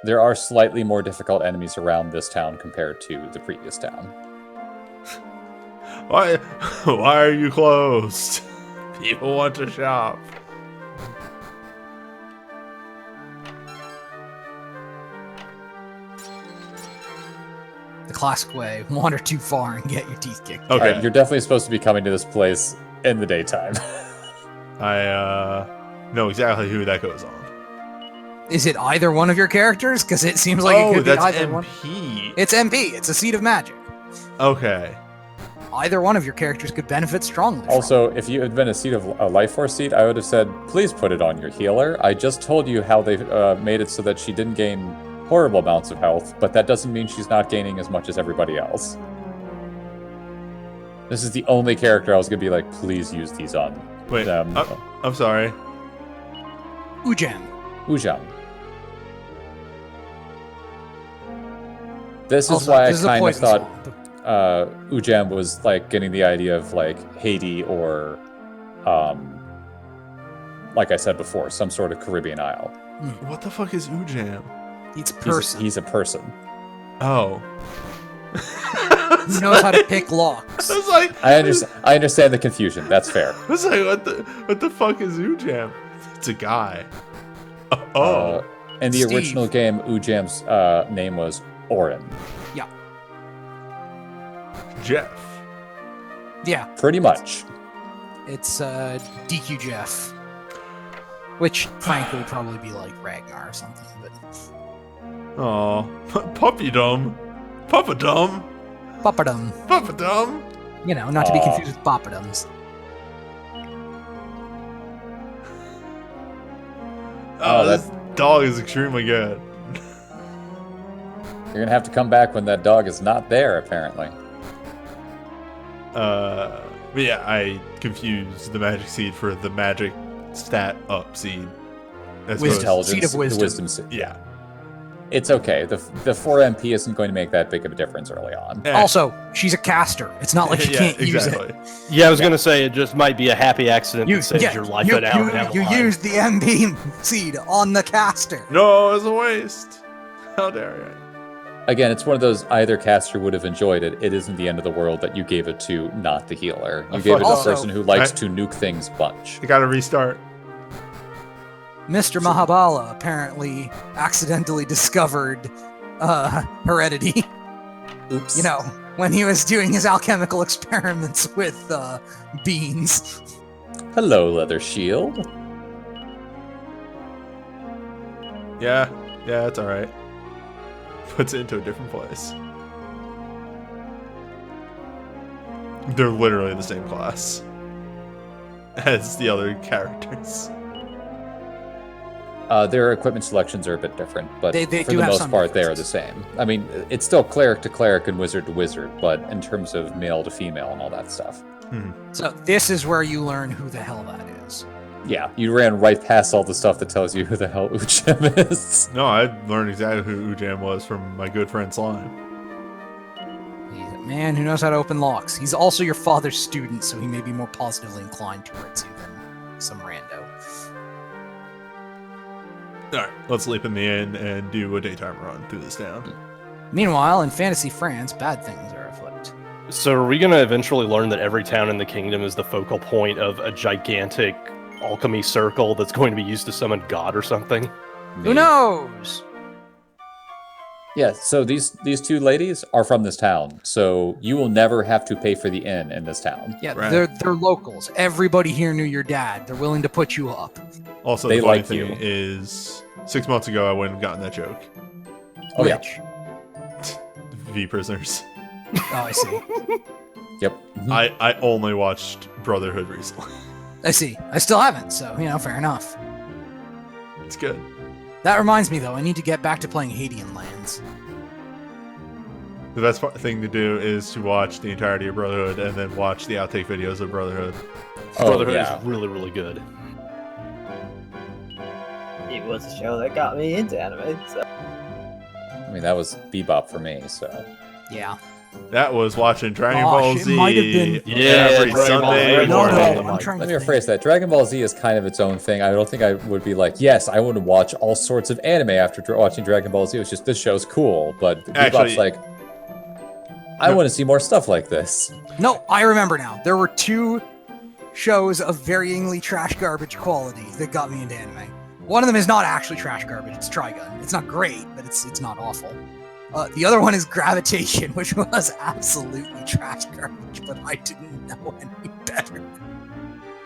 There are slightly more difficult enemies around this town compared to the previous town. Why are you closed? People want to shop. The classic way, wander too far and get your teeth kicked. Okay. Alright, you're definitely supposed to be coming to this place in the daytime. I know exactly who that goes on. Is it either one of your characters? Because it seems like it could be that's either MP. one. It's MP. It's a seed of magic. Okay. either one of your characters could benefit strongly from. Also, if you had been a life force seed, I would have said, please put it on your healer. I just told you how they made it so that she didn't gain horrible amounts of health, but that doesn't mean she's not gaining as much as everybody else. This is the only character I was going to be like, please use these on Wait, them. I'm sorry. Ujam. Ujam. This is Also, why this is a I kind of poison thought swamp. Ujam was like getting the idea of like Haiti or, like I said before, some sort of Caribbean isle. What the fuck is Ujam? It's a person. He's a person. Oh. Who knows how to pick locks. I was like, I understand the confusion. That's fair. I was like, what the fuck is Ujam? It's a guy. Oh. In the Steve. original game, Ujam's name was Orin. Yeah. Jeff. Yeah. Pretty much. It's DQ Jeff. Which, frankly, would probably be like Ragnar or something. But Oh, puppydom. Puppadom. Papadum. Puppadom. You know, not to be Aw. confused with Papadums. Oh, that- this dog is extremely good. You're gonna have to come back when that dog is not there, apparently. But yeah, I confused the magic seed for the magic stat up seed. As Wisdom. opposed- Seed of The wisdom. seed. Yeah. It's okay. The 4 MP isn't going to make that big of a difference early on. Eh. Also, she's a caster. It's not like she Yeah, can't use exactly. it. Yeah, I was gonna say it just might be a happy accident that saves your life you, an hour down the you line. used the MB seed on the caster. No, it's a waste. How dare you? Again, it's one of those either caster would have enjoyed it. It isn't the end of the world that you gave it to, not the healer. You gave it to the Also- person who likes I- to nuke things bunch. You gotta restart. Mr. Mahabala apparently accidentally discovered heredity. Oops. You know, when he was doing his alchemical experiments with beans. Hello, Leather Shield. Yeah, it's alright. Puts it into a different place. They're literally the same class as the other characters. Their equipment selections are a bit different, but They for do the have most some part, they are the differences. same. I mean, it's still cleric to cleric and wizard to wizard, but in terms of male to female and all that stuff. So this is where you learn who the hell that is. Yeah, you ran right past all the stuff that tells you who the hell Ujam is. No, I learned exactly who Ujam was from my good friend Slime. He's a man who knows how to open locks. He's also your father's student, so he may be more positively inclined towards you than some rando. Alright, let's leap in the inn and do a daytime run through this town. Meanwhile, in fantasy France, bad things are afoot. So are we gonna eventually learn that every town in the kingdom is the focal point of a gigantic alchemy circle that's going to be used to summon God or something? Who knows? Yeah, so these two ladies are from this town, so you will never have to pay for the inn in this town. Yeah, Right. they're locals. Everybody here knew your dad. They're willing to put you up. Also, They the funny like thing you. is, 6 months ago I wouldn't have gotten that joke. Oh, yeah. Which- V prisoners. Oh, I see. Yep. Mhm. I only watched Brotherhood recently. I see. I still haven't, so, fair enough. It's good. That reminds me, though, I need to get back to playing Hadean Lands. The best thing to do is to watch the entirety of Brotherhood and then watch the outtake videos of Brotherhood. Oh, Brotherhood yeah. is really, really good. It was a show that got me into anime. So. I mean, that was Bebop for me, so. Yeah. That was watching Dragon Gosh, Ball it Z might have been- every Dragon Ball Sunday Z. No, morning. I'm trying Let to me think. rephrase that. Dragon Ball Z is kind of its own thing. I don't think I would be like, yes, I want to watch all sorts of anime after watching Dragon Ball Z. It's just, this show's cool. But Bebop's Actually- like, I want to see more stuff like this. No, I remember now. There were two shows of varyingly trash garbage quality that got me into anime. One of them is not actually trash garbage. It's Trigun. It's not great, but it's not awful. The other one is Gravitation, which was absolutely trash garbage, but I didn't know any better.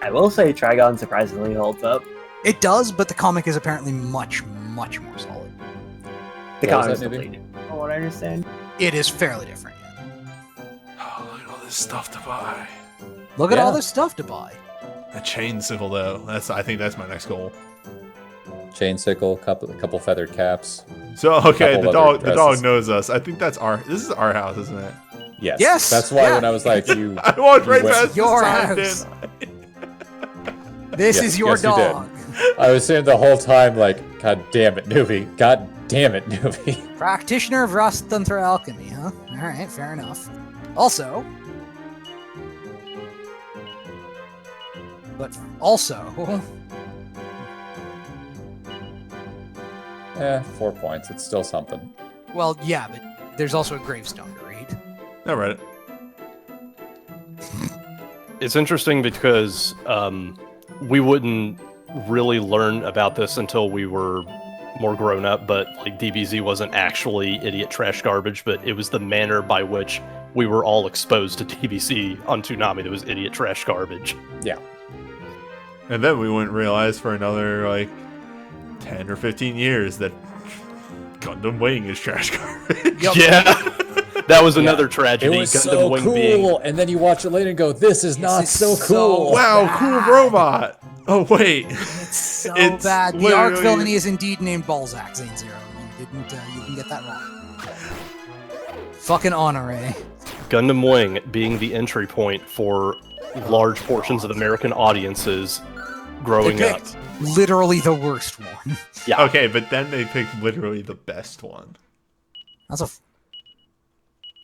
I will say Trigon surprisingly holds up. It does, but the comic is apparently much, much more solid. The What was comic's that, Nibby? completely different, from what I understand. It is fairly different. Oh, look at all this stuff to buy. Look at all Yeah. this stuff to buy. A chain sickle, though. I think that's my next goal. Chain sickle, couple feathered caps. So okay, Couple the other dog dresses. knows us. I think this is our house, isn't it? Yes. Yes, That's why yeah. when I was like, you. I walked right went- past Your this sign, house. didn't This Yes, is your yes, you did. dog. I was saying the whole time, like, God damn it, newbie. God damn it, newbie. Practitioner of Rasthantra alchemy, huh? Alright, fair enough. Also... But also... 4 points. It's still something. Well, yeah, but there's also a gravestone to read. I read it. It's interesting because we wouldn't really learn about this until we were more grown up, but like DBZ wasn't actually idiot trash garbage, but it was the manner by which we were all exposed to DBZ on Toonami that was idiot trash garbage. Yeah. And then we wouldn't realize for another, like, 10 or 15 years that Gundam Wing is trash garbage. Yup. Yeah, that was another It tragedy. was Gundam so Wing cool, being and then you watch it later and go, this is not is so so cool. Wow, bad. cool robot. Oh, wait. It's so It's bad. The arc literally- villain is indeed named Balzac, Zane Zero. You didn't get that wrong. Fucking honore. Gundam Wing being the entry point for large portions of American audiences growing They up. picked literally the worst one. Yeah. Okay, but then they picked literally the best one. That's a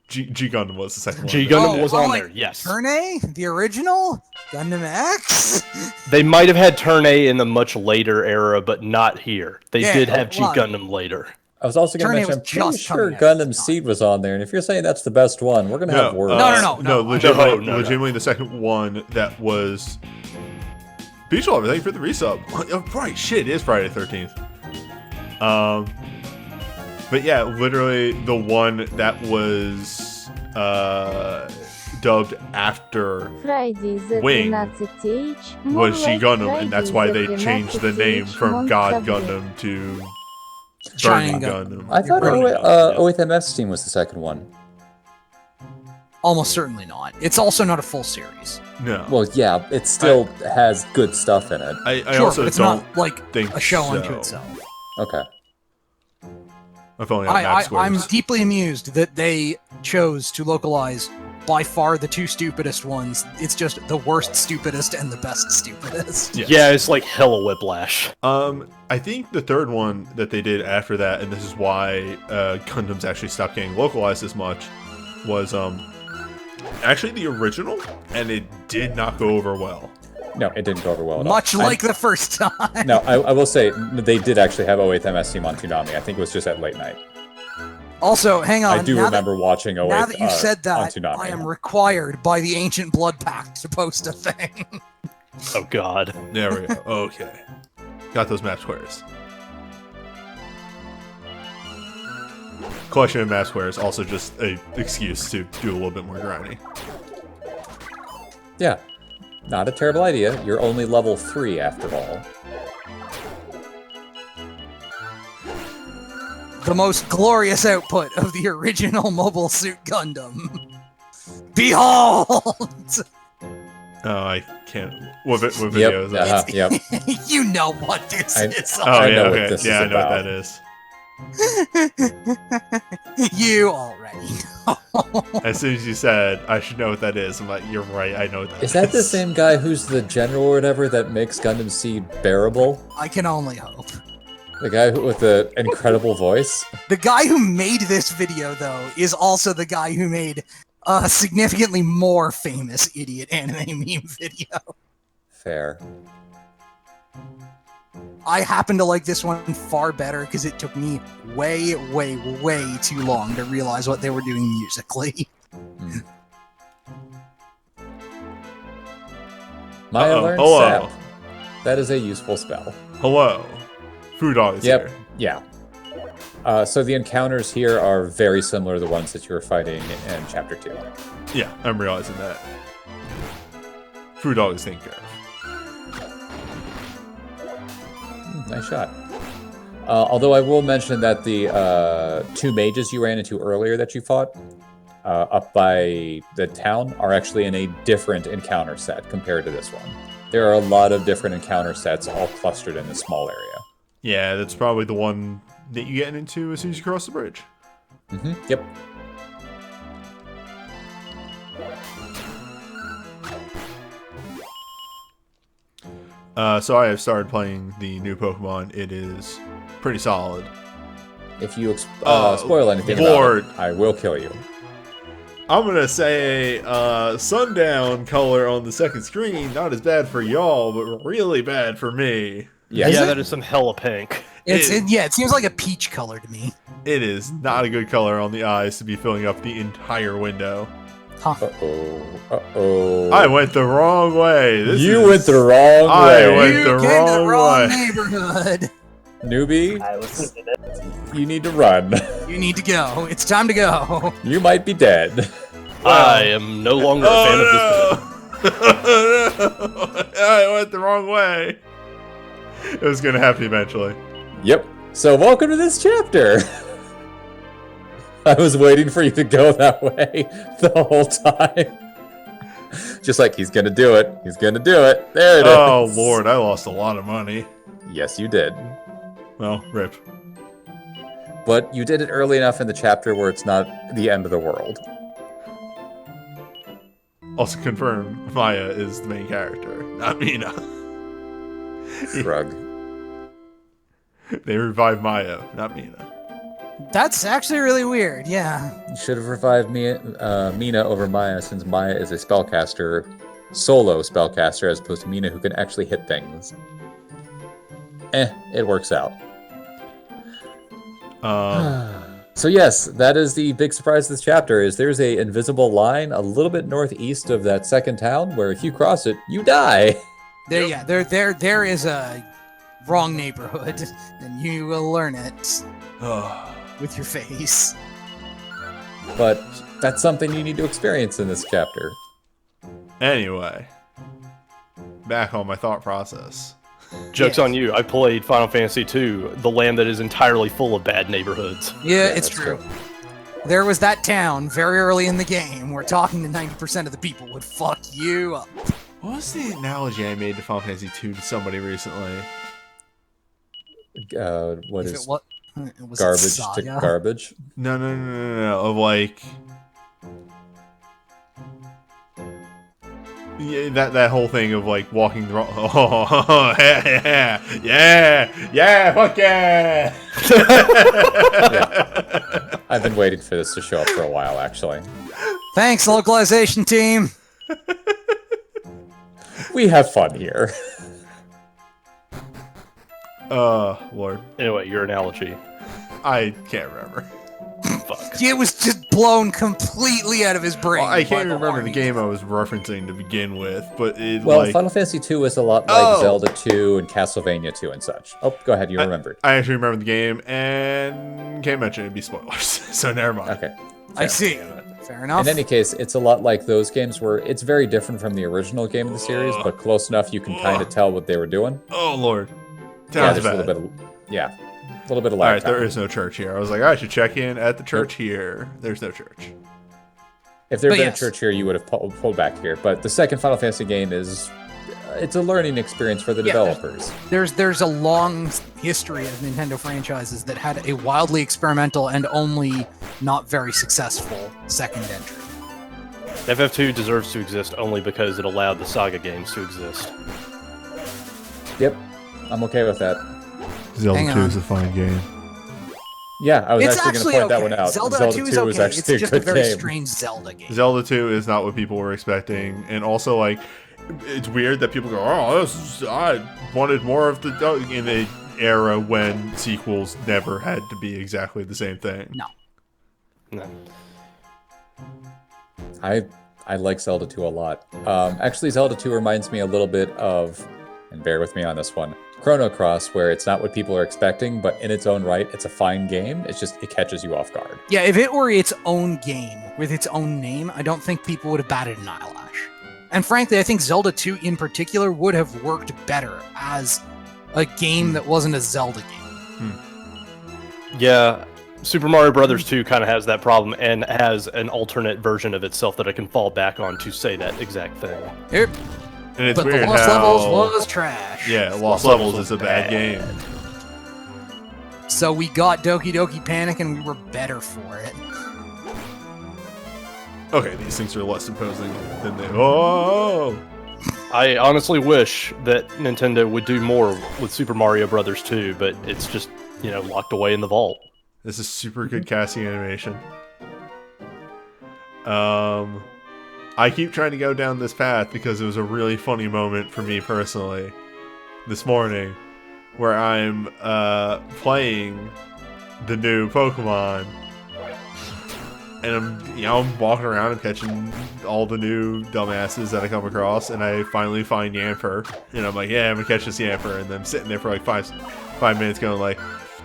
G Gundam was the second one. G Gundam was on like there, yes. Turn A, the original Gundam X. They might have had Turn A in the much later era, but not here. They Yeah, did have G why? Gundam later. I was also going to Turn A mention, was I'm pretty just sure coming out at the Gundam time. Seed was on there, and if you're saying that's the best one, we're going to have words. No. Legitimately, No. legitimately the second one that was. Beach Lover, thank you for the resub. Oh, right, shit, it is Friday the 13th. But yeah, literally the one that was dubbed after Friday the Wing 13th was G Gundam, Friday and that's why the they changed the name 13th from God month of Gundam to Giant Burning Gundam. Gundam. I thought Right. OHMS team was the second one. Almost certainly not. It's also not a full series. No. Well, yeah, it still has good stuff in it. I Sure, also but it's don't not like think a show unto so. itself. Okay. I've only had map I'm squares. deeply amused that they chose to localize by far the two stupidest ones. It's just the worst stupidest and the best stupidest. Yes. Yeah, it's like hella whiplash. I think the third one that they did after that, and this is why Gundams actually stopped getting localized as much, was actually the original, and it did not go over well. No, it didn't go over well at all. Much like the first time. No, I will say, they did actually have 08MS team on Toonami. I think it was just at late night. Also, hang on. I do now remember watching 08 Now that you said on that, Toonami. I am required by the Ancient Blood Pact to post a thing. Oh god. There we go. Okay. Got those map squares. Collection of map squares, also just a excuse to do a little bit more grinding. Yeah. Not a terrible idea. You're only level 3 after all. The most glorious output of the original Mobile Suit Gundam. Behold! Oh, I can't. What video is that? Yep. You know what this is. Oh, I yeah, know what okay. this Yeah, is I know what about. that is. You already know. As soon as you said, I should know what that is, I'm like, you're right, I know what that is. Is that the same guy who's the general or whatever that makes Gundam Seed bearable? I can only hope. The guy with the incredible voice? The guy who made this video, though, is also the guy who made a significantly more famous idiot anime meme video. Fair. I happen to like this one far better because it took me way, way, way too long to realize what they were doing musically. Maya Uh-oh. learned Hello. Sap. That is a useful spell. Hello. Food dog is Yep. here. Yeah. So the encounters here are very similar to the ones that you were fighting in Chapter 2. Yeah, I'm realizing that. Food dog is taken care of. Nice shot. Although I will mention that the 2 mages you ran into earlier that you fought, up by the town are actually in a different encounter set compared to this one. There are a lot of different encounter sets all clustered in a small area. Yeah, that's probably the one that you get into as soon as you cross the bridge. Yep. So I have started playing the new Pokemon. It is pretty solid. If you spoil anything about it, I will kill you. I'm gonna say sundown color on the second screen, not as bad for y'all, but really bad for me. Yes. Yeah, that is some hella pink. It seems like a peach color to me. It is not a good color on the eyes to be filling up the entire window. Huh. Uh-oh. I went the wrong way. You went the wrong I way. went You the came wrong to the wrong way. neighborhood. Newbie, I was thinking it. you need to run. You need to go. It's time to go. You might be dead. I am no longer a fan of this position. I went the wrong way. It was gonna happen eventually. Yep. So welcome to this chapter. I was waiting for you to go that way the whole time. Just like, he's gonna do it. He's gonna do it. There it is. Oh Lord, I lost a lot of money. Yes, you did. Well, rip. But you did it early enough in the chapter where it's not the end of the world. Also confirm, Maya is the main character, not Mina. Shrug. They revived Maya, not Mina. That's actually really weird. Yeah. You should have revived Mina over Maya, since Maya is a spellcaster, solo spellcaster, as opposed to Mina, who can actually hit things. It works out. So yes, that is the big surprise of this chapter, is there's a invisible line a little bit northeast of that second town, where if you cross it, you die. There is a wrong neighborhood, and you will learn it with your face. But that's something you need to experience in this chapter. Anyway, back on my thought process. Joke's on you. I played Final Fantasy II, the land that is entirely full of bad neighborhoods. Yeah, it's that's true. There was that town very early in the game where talking to 90% of the people would fuck you up. What was the analogy I made to Final Fantasy II to somebody recently? What If is it was it garbage to Saga? garbage? No. Of like, yeah, that whole thing of like walking the wrong. Oh, yeah, fuck yeah. Yeah. I've been waiting for this to show up for a while, actually. Thanks, localization team. We have fun here. Lord, Anyway, your analogy. I can't remember. Fuck. It was just blown completely out of his brain. Well, I by can't remember the army. game I was referencing to begin with, but it Well, like Final Fantasy II is a lot like Oh. Zelda 2 and Castlevania 2 and such. Oh, go ahead, you remembered. I actually remember the game and can't mention it'd be spoilers, so never mind. Okay. I see. Fair enough. In any case, it's a lot like those games where it's very different from the original game of the series, but close enough you can kind of tell what they were doing. Oh Lord, Yeah, sounds there's a bad. little bit of, a little bit of All lag right, there time. is no church here. I was like, I should check in at the church here. There's no church. If there had But been yes. a church here, you would have pulled back here. But the second Final Fantasy game is, it's a learning experience for the Yeah. developers. There's a long history of Nintendo franchises that had a wildly experimental and only not very successful second entry. FF2 deserves to exist only because it allowed the Saga games to exist. Yep, I'm okay with that. Zelda Hang 2 on. is a fine game. Yeah, I was It's actually going to point that one out. Zelda 2 is 2 okay. was actually It's a just a good very game. strange Zelda game. Zelda 2 is not what people were expecting, and also like, it's weird that people go, "Oh, I wanted more of the," in the era when sequels never had to be exactly the same thing. No. No. I like Zelda 2 a lot. Actually, Zelda 2 reminds me a little bit of, and bear with me on this one, Chrono Cross, where it's not what people are expecting, but in its own right, it's a fine game. It's just, it catches you off guard. Yeah, if it were its own game with its own name, I don't think people would have batted an eyelash. And frankly, I think Zelda 2 in particular would have worked better as a game that wasn't a Zelda game. Yeah, Super Mario Brothers 2 kind of has that problem and has an alternate version of itself that I can fall back on to say that exact thing. Yep. And it's But weird the Lost how... Levels was trash. Yeah, Lost Lost Levels Levels is a was bad bad. game. So we got Doki Doki Panic and we were better for it. Okay, these things are less imposing than they... Oh! I honestly wish that Nintendo would do more with Super Mario Brothers 2, but it's just, locked away in the vault. This is super good casting animation. I keep trying to go down this path because it was a really funny moment for me personally this morning where I'm playing the new Pokemon and I'm walking around and catching all the new dumbasses that I come across, and I finally find Yamper, and I'm like, yeah, I'm gonna catch this Yamper, and then I'm sitting there for like five minutes going like,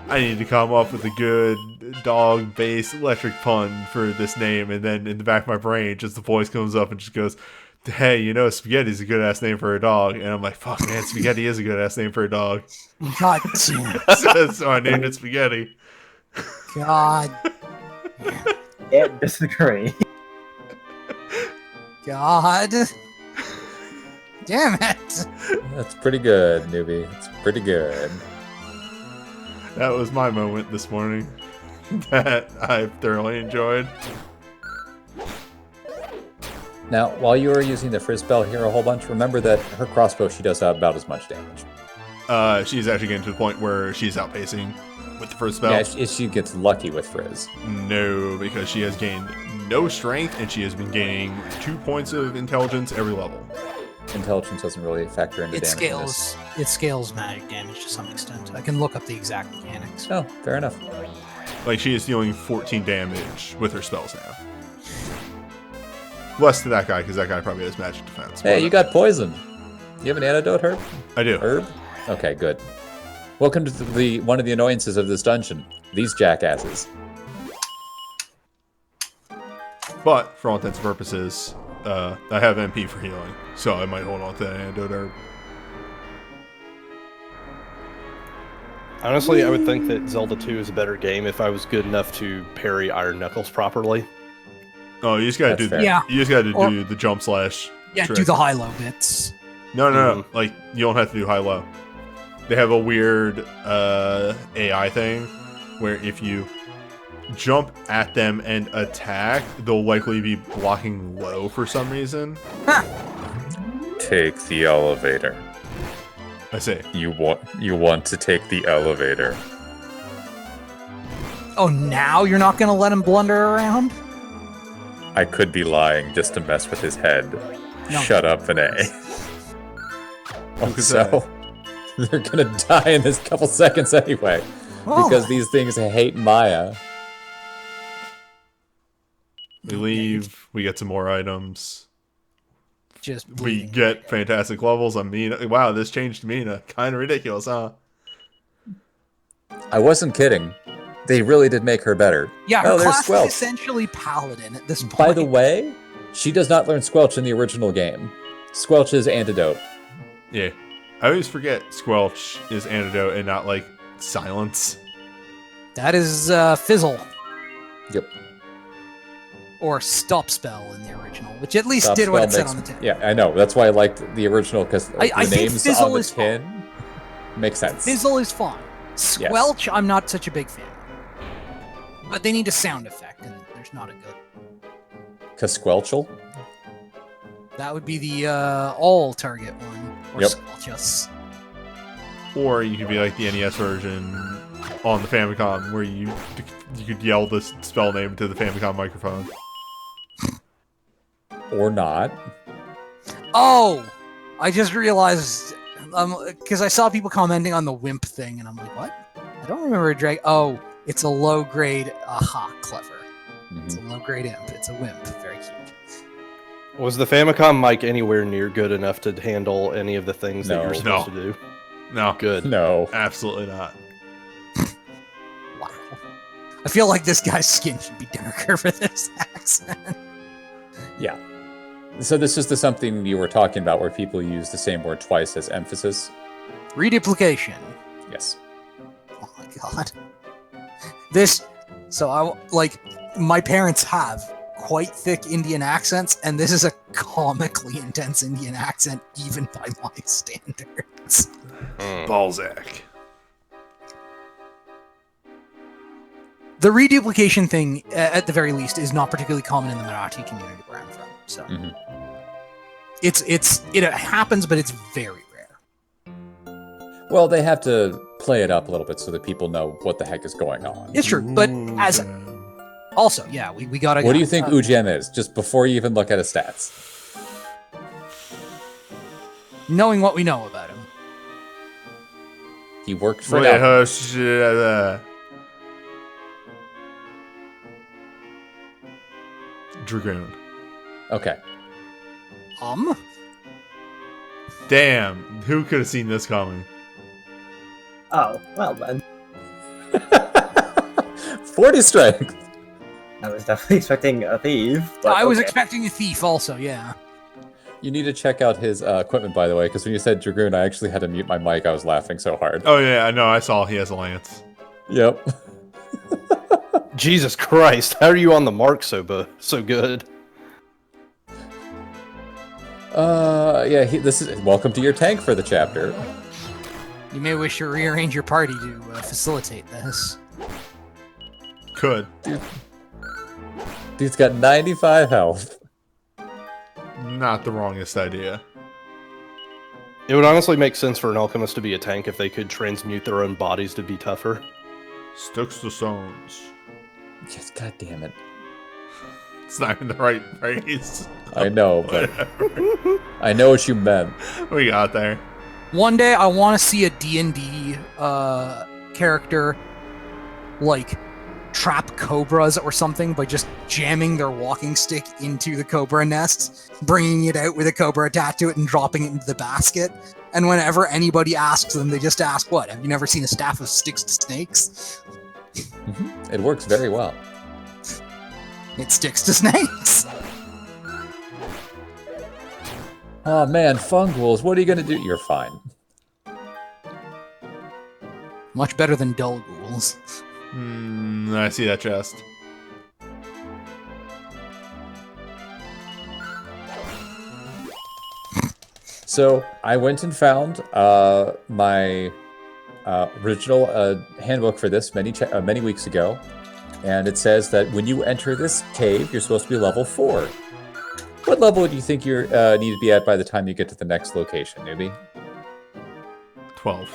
I need to come up with a good dog-based electric pun for this name, and then in the back of my brain, just the voice comes up and just goes, hey, Spaghetti's a good-ass name for a dog, and I'm like, fuck, man, Spaghetti is a good-ass name for a dog. God damn. So I named it Spaghetti. God. Can't disagree. God. Damn it. That's pretty good, newbie. It's pretty good. That was my moment this morning that I thoroughly enjoyed. Now, while you are using the Frizz Bell here a whole bunch, remember that her crossbow, she does about as much damage. She's actually getting to the point where she's outpacing with the first spell. Yeah, she gets lucky with Frizz. No, because she has gained no strength, and she has been gaining 2 points of intelligence every level. Intelligence doesn't really factor into It damage. in this. scales magic damage to some extent. I can look up the exact mechanics. Oh, fair enough. Like, she is dealing 14 damage with her spells now. Less to that guy, because that guy probably has magic defense. Hey, but- you got poisoned. You have an antidote, Herb? I do. Herb? Okay, good. Welcome to one of the annoyances of this dungeon. These jackasses. But, for all intents and purposes, I have MP for healing, so I might hold on to that antidote herb. Honestly, I would think that Zelda 2 is a better game if I was good enough to parry Iron Knuckles properly. Oh, you just gotta That's do fair. the, Yeah. you just gotta Or- do the jump slash. Yeah, trick. do the high-low bits. No. Like, you don't have to do high-low. They have a weird AI thing where if you jump at them and attack, they'll likely be blocking low for some reason. Take the elevator. I say, You want to take the elevator. Oh, now you're not gonna let him blunder around? I could be lying just to mess with his head. No. Shut up, Vinay. Who could Also, they're gonna die in this couple seconds anyway. Oh. Because these things hate Maya. we leave, we get some more items. Just We bleeding. get fantastic levels on Mina. Wow, this changed Mina. Kind of ridiculous, huh? I wasn't kidding. They really did make her better. Yeah, her Oh, there's class Squelch. is essentially paladin at this point. By the way, she does not learn Squelch in the original game. Squelch is antidote. Yeah. I always forget Squelch is antidote and not, like, silence. That is Fizzle, Yep. or Stop Spell in the original, which at least Stop did what it spell said makes- on the tin. Yeah, I know. That's why I liked the original, because the I think names Fizzle on the is tin make sense. Fizzle is fine. Squelch, I'm not such a big fan. But they need a sound effect, and there's not a good. Casquelchel? That would be the all target one, or Yep. Squelchus. Or you could be like the NES version on the Famicom, where you could yell the spell name to the Famicom microphone. Or not. Oh, I just realized, because I saw people commenting on the Wimp thing, and I'm like, what? I don't remember a drag. Oh, it's a low grade. Aha, clever. It's a low grade imp. It's a Wimp. Very cute. Was the Famicom mic anywhere near good enough to handle any of the things that No. you were supposed to do? No. Good. No. Absolutely not. Wow. I feel like this guy's skin should be darker for this accent. Yeah. So this is the something you were talking about where people use the same word twice as emphasis. Reduplication. Yes. Oh my god. This So my parents have quite thick Indian accents, and this is a comically intense Indian accent, even by my standards. Balzac. The reduplication thing, at the very least, is not particularly common in the Marathi community where I'm from. So it happens, but it's very rare. Well, they have to play it up a little bit so that people know what the heck is going on. It's true, but as also, yeah, we gotta. What do you think Ujam is? Just before you even look at his stats. Knowing what we know about him, He worked for now. Dragoon. Okay. Damn, who could have seen this coming? Oh, well then. 40 strength. I was definitely expecting a thief. But I was okay. expecting a thief also. Yeah. You need to check out his equipment, by the way, because when you said Dragoon, I actually had to mute my mic. I was laughing so hard. Oh yeah, I know. I saw he has a lance. Yep. Jesus Christ, how are you on the mark so good? Yeah. This is welcome to your tank for the chapter. You may wish to rearrange your party to facilitate this. Could. Dude's got 95 health. Not the wrongest idea. It would honestly make sense for an alchemist to be a tank if they could transmute their own bodies to be tougher. Sticks to stones. Yes, god damn it. It's not even the right phrase. I know, but I know what you meant. We got there. One day, I want to see a D&D character like trap cobras or something by just jamming their walking stick into the cobra nest, bringing it out with a cobra attached to it, and dropping it into the basket. And whenever anybody asks them, they just ask, "What? Have you never seen a staff of sticks to snakes?" It works very well. It sticks to snakes. Oh man, funguals, what are you gonna do? You're fine. Much better than dull ghouls. I see that chest. So I went and found my original handbook for this many weeks ago, and it says that when you enter this cave, you're supposed to be level 4. What level do you think you need to be at by the time you get to the next location, newbie? 12.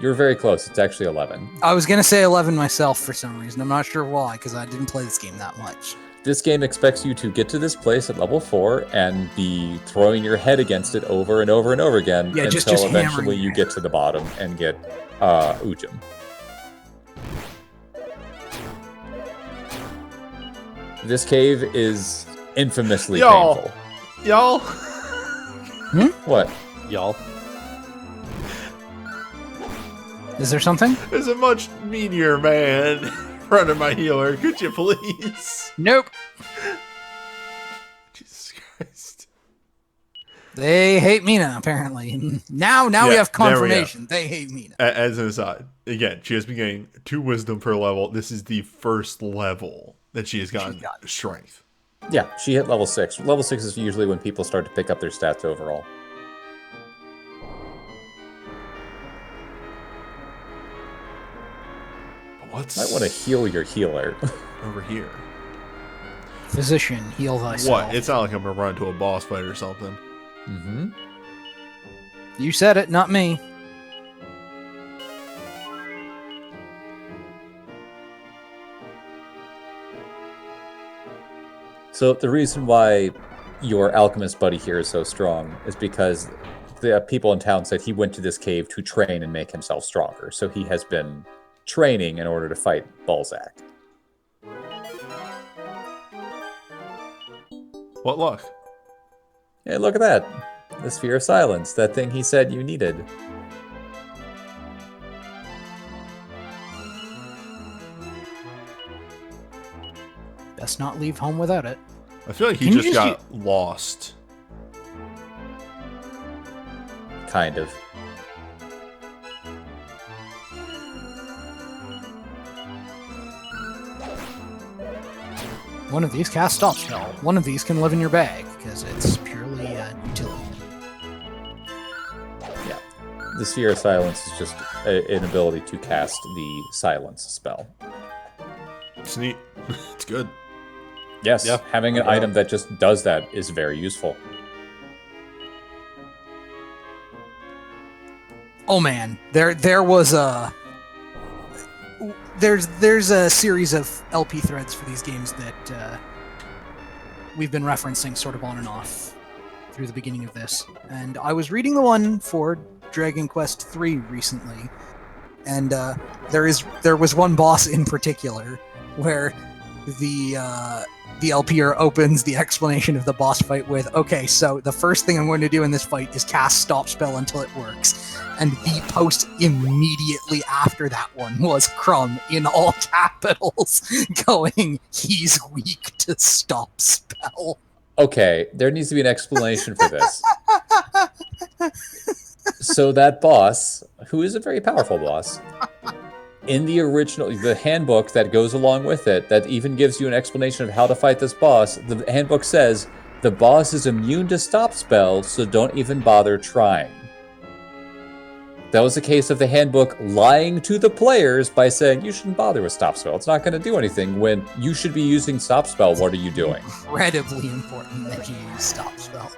You're very close. It's actually 11. I was gonna say 11 myself for some reason. I'm not sure why, because I didn't play this game that much. This game expects you to get to this place at level 4 and be throwing your head against it over and over and over again Yeah, just until hammering eventually you it. get to the bottom and get Ujam. This cave is infamously painful. Y'all. What? Y'all. Is there something? There's a much meatier man in front of my healer. Could you please? Nope. Jesus Christ. They hate Mina, apparently. Now we Yeah, have there we go. confirmation. They hate Mina. As an aside, again, she has been getting 2 wisdom per level. This is the first level that she has gotten strength. Yeah, she hit level 6. Level 6 is usually when people start to pick up their stats overall. What's Might want to heal your healer. over here? Physician, heal thyself. What? It's not like I'm gonna run into a boss fight or something. Mm-hmm. You said it, not me. So the reason why your alchemist buddy here is so strong is because the people in town said he went to this cave to train and make himself stronger. So he has been training in order to fight Balzac. What luck? Hey, look at that. The Sphere of Silence, that thing he said you needed. Best not leave home without it. I feel like he Can you just just got lost. Kind of. One of these casts stop spell. One of these can live in your bag because it's purely utility. Yeah. The Sphere of Silence is just an ability to cast the Silence spell. It's neat. It's good. Yes, Yeah. having an item that just does that is very useful. Oh man, there was a there's a series of LP threads for these games that we've been referencing sort of on and off through the beginning of this, and I was reading the one for Dragon Quest III recently, and there was one boss in particular where the LPer opens the explanation of the boss fight with, okay, so the first thing I'm going to do in this fight is cast stop spell until it works. And the post immediately after that one was Crumb in all capitals going, he's weak to stop spell. Okay, there needs to be an explanation for this. So that boss, who is a very powerful boss, in the handbook that goes along with it, that even gives you an explanation of how to fight this boss, the handbook says, the boss is immune to stop spells, so don't even bother trying. That was a case of the handbook lying to the players by saying, you shouldn't bother with stop spell. It's not going to do anything when you should be using stop spell. What are you doing? Incredibly important that you use stop spell.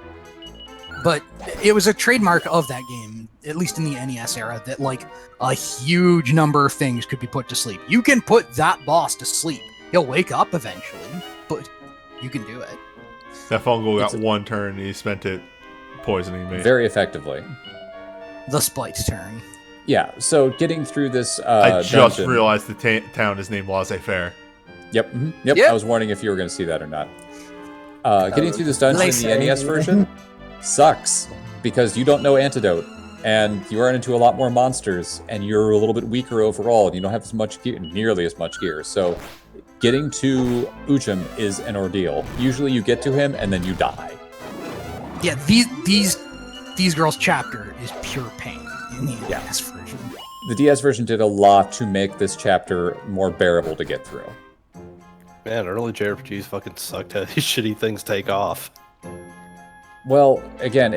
But it was a trademark of that game, at least in the NES era, that like a huge number of things could be put to sleep. You can put that boss to sleep. He'll wake up eventually, but you can do it. That fungal got one turn, and he spent it poisoning me. Very effectively. The spite turn. Yeah, so getting through this I just dungeon- realized the town is named Laissez-Faire. Yep, yep. I was wondering if you were going to see that or not. Getting through this dungeon in the NES version sucks because you don't know Antidote, and you run into a lot more monsters, and you're a little bit weaker overall, and you don't have as much gear, nearly as much gear. So getting to Uchim is an ordeal. Usually you get to him, and then you die. Yeah, these girls chapter is pure pain in the NES version. The DS version did a lot to make this chapter more bearable to get through. Man, early JRPGs fucking sucked how these shitty things take off. Well, again,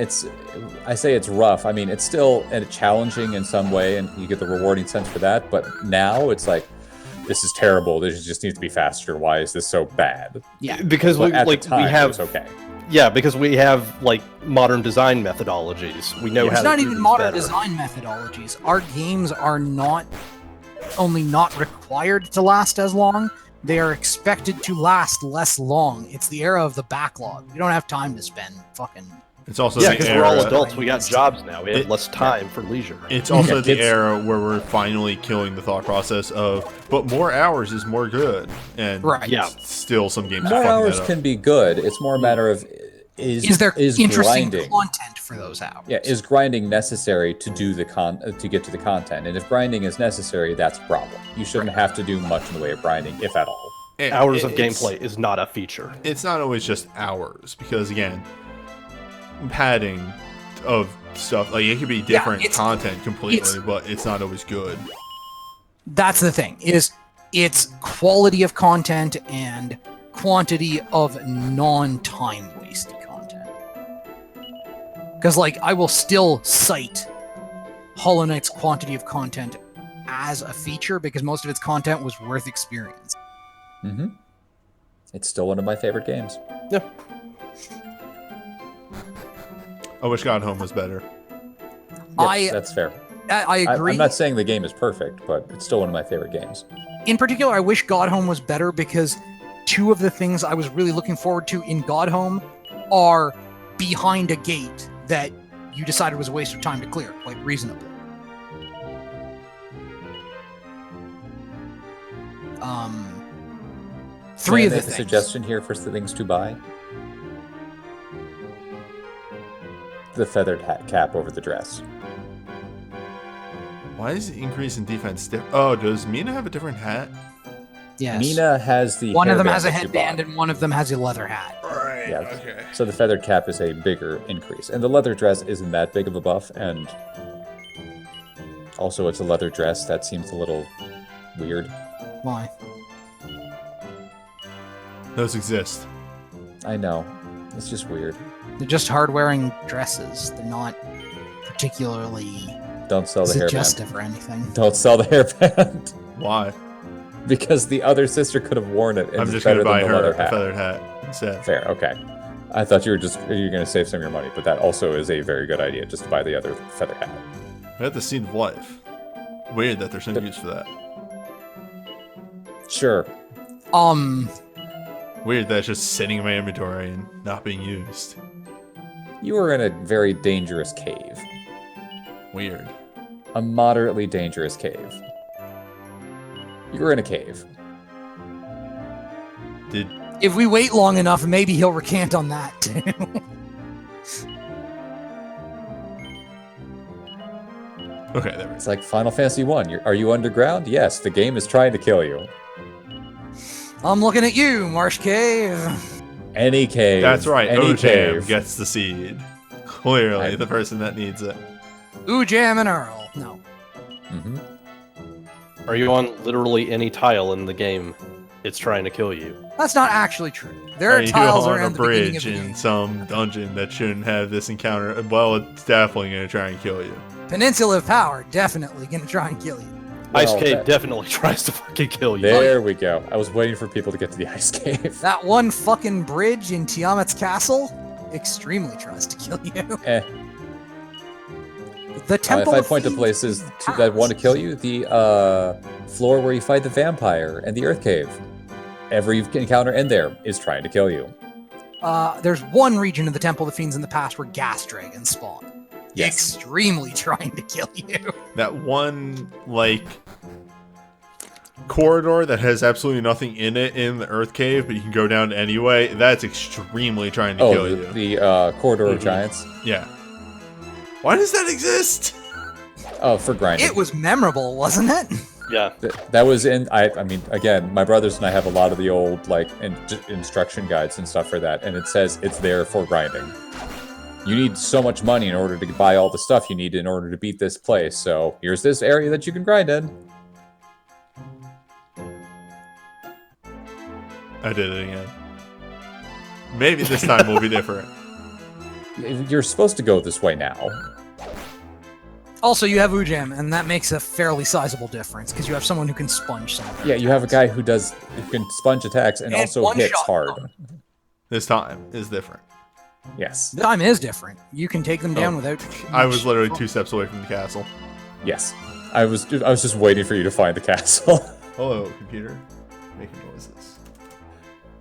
I say it's rough. I mean, it's still challenging in some way, and you get the rewarding sense for that. But now it's like, this is terrible. This just needs to be faster. Why is this so bad? Yeah, because But at we the time, have it was okay. Yeah, because we have like modern design methodologies. We know how it's to not do even these modern better. design methodologies. Our games are not only not required to last as long, they are expected to last less long. It's the era of the backlog. We don't have time to spend fucking... It's also Yeah, the because era. we're all adults. We got jobs now. We have less time for leisure. It's also Yeah, the kids- era where we're finally killing the thought process of, but more hours is more good, and Right. Yeah. still some games are More fucking hours that up. can be good. It's more a matter of Is there interesting grinding. content for those hours? Yeah, is grinding necessary to do to get to the content? And if grinding is necessary, that's a problem. You shouldn't have to do much in the way of grinding, if at all. And Hours of it's- gameplay is not a feature. It's not always just hours, because again, padding of stuff, like it could be different it's- content completely, it's- but it's not always good. That's the thing, is it's quality of content and quantity of non-time wasted content. Because, like, I will still cite Hollow Knight's quantity of content as a feature because most of its content was worth experience. Mm-hmm. It's still one of my favorite games. Yeah. I wish God Home was better. Yes, that's fair. I agree. I'm not saying the game is perfect, but it's still one of my favorite games. In particular, I wish God Home was better because two of the things I was really looking forward to in God Home are behind a gate that you decided was a waste of time to clear, quite reasonably. Three Can I of the make a things. suggestion here for things to buy? The feathered hat cap over the dress. Why is the increase in defense Oh, does Mina have a different hat? Yes. Mina has the One of them hairband has a that you headband bought. and one of them has a leather hat. Right. Yeah. Okay. So the feathered cap is a bigger increase. And the leather dress isn't that big of a buff, and also it's a leather dress. That seems a little weird. Why? Those exist. I know. It's just weird. They're just hard-wearing dresses. They're not particularly Don't sell the hairband. suggestive or anything. Don't sell the hairband. Why? Because the other sister could have worn it. And I'm it's just gonna better buy than the her leather a hat. feathered hat instead. Fair, okay. I thought you were gonna save some of your money, but that also is a very good idea, just to buy the other feather hat. We have the Seed of Life. Weird that there's no use for that. Sure. Weird that it's just sitting in my inventory and not being used. You were in a very dangerous cave. Weird. A moderately dangerous cave. You were in a cave. Did If we wait long enough, maybe he'll recant on that too. okay, there we go. It's like Final Fantasy 1. Are you underground? Yes, the game is trying to kill you. I'm looking at you, Marsh Cave. Any cave. That's right. Any Ojam cave. gets the seed. Clearly, the person that needs it. Ujam and Earl. No. Mm-hmm. Are you on literally any tile in the game? It's trying to kill you. That's not actually true. There Are are you tiles on a around the beginning of bridge the in game. some dungeon that shouldn't have this encounter? Well, it's definitely going to try and kill you. Peninsula of Power, definitely gonna try and kill you. Ice Well, Cave that- definitely tries to fucking kill you. There we go. I was waiting for people to get to the ice cave. That one fucking bridge in Tiamat's castle extremely tries to kill you. Eh. The Temple If I of point to Thieves places is that want to packed. kill you, the floor where you fight the vampire and the earth cave. Every encounter in there is trying to kill you. There's one region of the Temple of the Fiends in the past where gas dragons spawn. Yes. Extremely trying to kill you. That one, like, corridor that has absolutely nothing in it in the Earth Cave, but you can go down anyway, that's extremely trying to kill Oh, you. the corridor of Mhm. giants. Yeah. Why does that exist? Oh, for grinding. It was memorable, wasn't it? Yeah. That was in. I mean, again, my brothers and I have a lot of the old like instruction guides and stuff for that, and it says it's there for grinding. You need so much money in order to buy all the stuff you need in order to beat this place. So here's this area that you can grind in. I did it again. Maybe this time will be different. You're supposed to go this way now. Also, you have Ujam, and that makes a fairly sizable difference because you have someone who can sponge some of their Yeah, you have a attacks. guy who can sponge attacks and And also one hits shot hard. them. This time is different. Yes. The time is different. You can take them down Oh. without. I was literally 2 steps away from the castle. Yes. I was just waiting for you to find the castle. Hello, computer. Making noises.